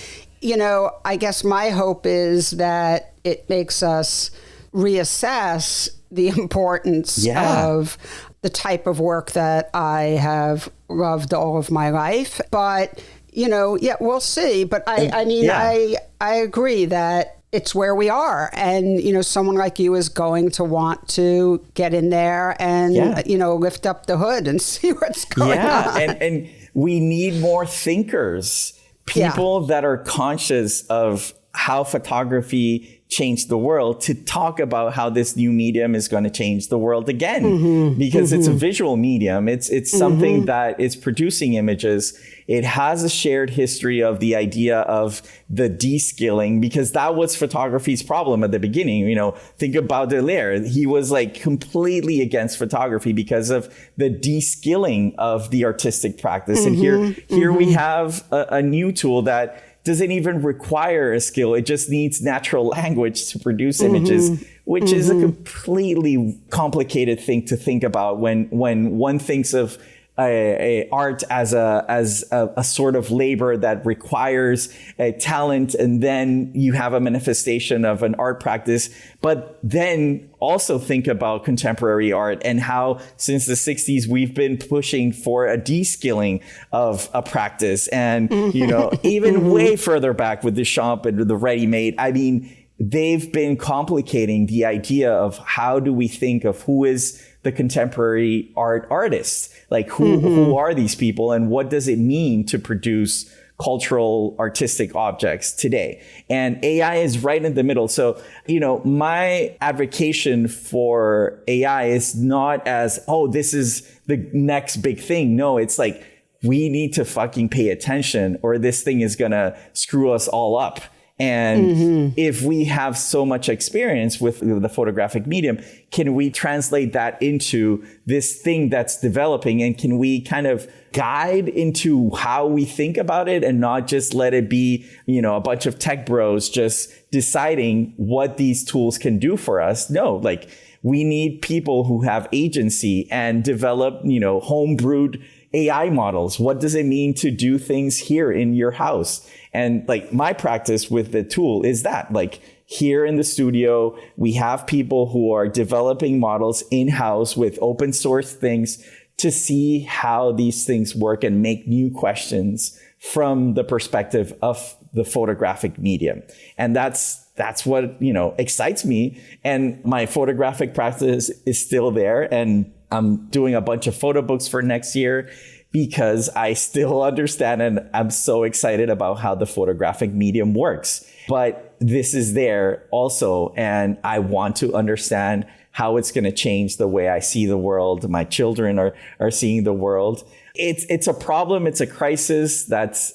I guess my hope is that it makes us reassess the importance of the type of work that I have loved all of my life. But, we'll see. But I agree that it's where we are. And, someone like you is going to want to get in there and, lift up the hood and see what's going on. And we need more thinkers, people that are conscious of how photography changed the world to talk about how this new medium is going to change the world again, because it's a visual medium. It's something that is producing images. It has a shared history of the idea of the de-skilling, because that was photography's problem at the beginning. You know, think about Baudelaire. He was like completely against photography because of the de-skilling of the artistic practice. And here we have a new tool that doesn't even require a skill. It just needs natural language to produce images, which is a completely complicated thing to think about when one thinks of art as a sort of labor that requires a talent, and then you have a manifestation of an art practice. But then also think about contemporary art and how since the 60s we've been pushing for a de-skilling of a practice, and you know, even way further back with the Duchamp and the ready-made. I mean, they've been complicating the idea of how do we think of who is the contemporary art artist, like who are these people and what does it mean to produce cultural artistic objects today. And AI is right in the middle. So, you know, my advocacy for AI is not as, oh, this is the next big thing. No, it's like, we need to fucking pay attention or this thing is going to screw us all up. And if we have so much experience with the photographic medium, can we translate that into this thing that's developing? And can we kind of guide into how we think about it and not just let it be, you know, a bunch of tech bros just deciding what these tools can do for us? No, like we need people who have agency and develop, you know, homebrewed AI models. What does it mean to do things here in your house? And like my practice with the tool is that, like, here in the studio, we have people who are developing models in-house with open source things to see how these things work and make new questions from the perspective of the photographic medium. And that's what, you know, excites me. And my photographic practice is still there. And I'm doing a bunch of photo books for next year because I still understand and I'm so excited about how the photographic medium works. But this is there also, and I want to understand how it's going to change the way I see the world. My children are seeing the world. It's a problem. It's a crisis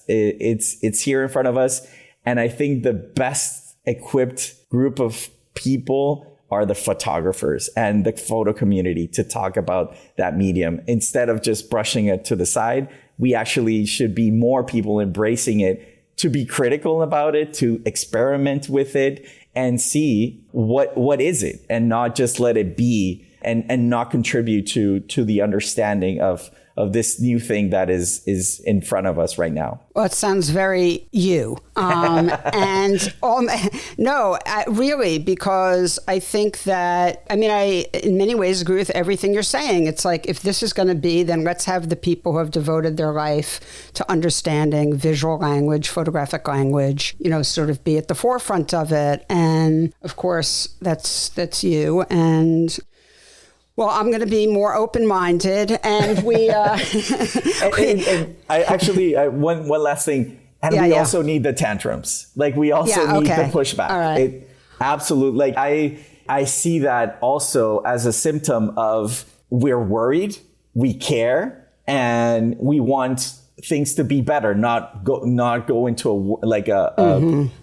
it's here in front of us. And I think the best equipped group of people are the photographers and the photo community to talk about that medium. Instead of just brushing it to the side, we actually should be more people embracing it, to be critical about it, to experiment with it and see what is it, and not just let it be and not contribute to the understanding of this new thing that is in front of us right now. Well, it sounds very you. Really, because I think that, I in many ways agree with everything you're saying. It's like, if this is going to be, then let's have the people who have devoted their life to understanding visual language, photographic language, you know, sort of be at the forefront of it. And of course, that's you. And well, I'm going to be more open-minded, and we. and I actually one last thing, and we also need the tantrums. Like we also need the pushback. All right. Absolutely. Like I see that also as a symptom of we're worried, we care, and we want things to be better, not go into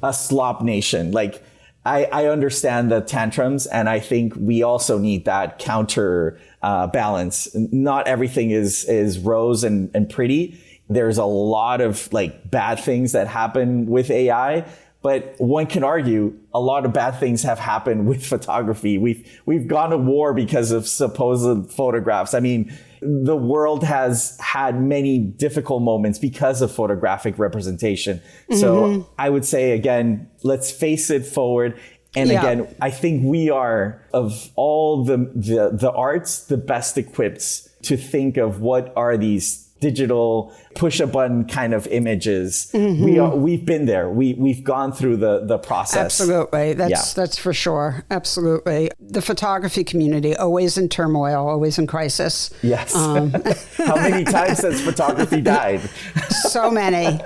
a slop nation. Like. I understand the tantrums, and I think we also need that counter balance. Not everything is rose and pretty. There's a lot of like bad things that happen with AI, but one can argue a lot of bad things have happened with photography. We've gone to war because of supposed photographs. I mean, the world has had many difficult moments because of photographic representation. So I would say, again, let's face it forward. And again, I think we are, of all the arts, the best equipped to think of what are these digital push a button kind of images. We've been there. We've gone through the process. Absolutely. That's for sure. Absolutely. The photography community, always in turmoil, always in crisis. Yes. How many times has photography died? So many.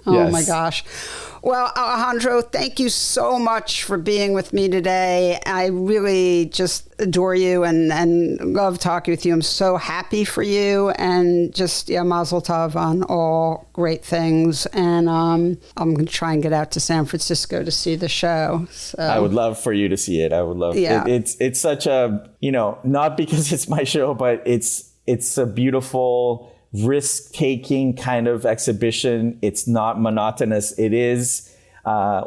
Oh my gosh. Well, Alejandro, thank you so much for being with me today. I really just adore you and love talking with you. I'm so happy for you, and just, mazel tov on all great things. And I'm going to try and get out to San Francisco to see the show. So. I would love for you to see it. I would love it. It's such a, not because it's my show, but it's a beautiful, risk-taking kind of exhibition. It's not monotonous. It is.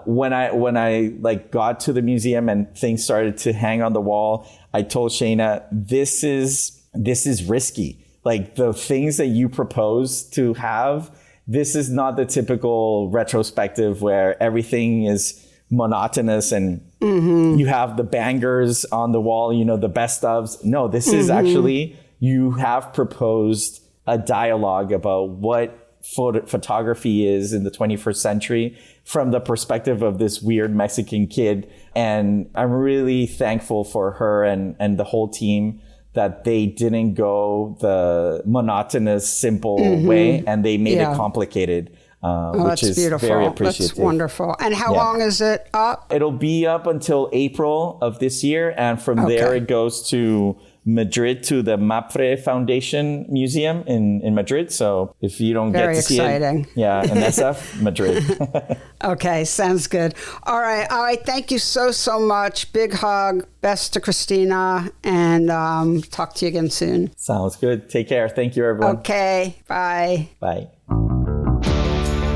When I got to the museum and things started to hang on the wall, I told Shayna, this is risky. Like, the things that you propose to have, this is not the typical retrospective where everything is monotonous and you have the bangers on the wall, the best ofs. No, this is actually, you have proposed a dialogue about what photography is in the 21st century from the perspective of this weird Mexican kid. And I'm really thankful for her and the whole team that they didn't go the monotonous, simple way, and they made it complicated, which is beautiful. Very appreciative. That's wonderful. And how long is it up? It'll be up until April of this year. And from there, it goes to Madrid, to the MAPFRE Foundation Museum in Madrid. So if you don't get to see it, in SF, Madrid. Okay, sounds good. All right. Thank you so much. Big hug. Best to Christina, and talk to you again soon. Sounds good. Take care. Thank you, everyone. Okay. Bye. Bye.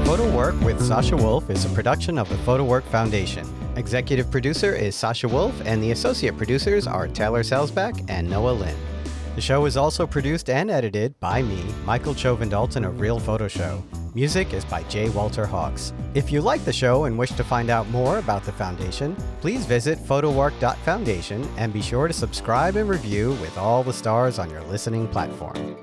PhotoWork with Sasha Wolf is a production of the PhotoWork Foundation. Executive producer is Sasha Wolf, and the associate producers are Taylor Salzbeck and Noah Lynn. The show is also produced and edited by me, Michael Chauvin-Dalton of Real Photo Show. Music is by J. Walter Hawks. If you like the show and wish to find out more about the Foundation, please visit photowork.foundation and be sure to subscribe and review with all the stars on your listening platform.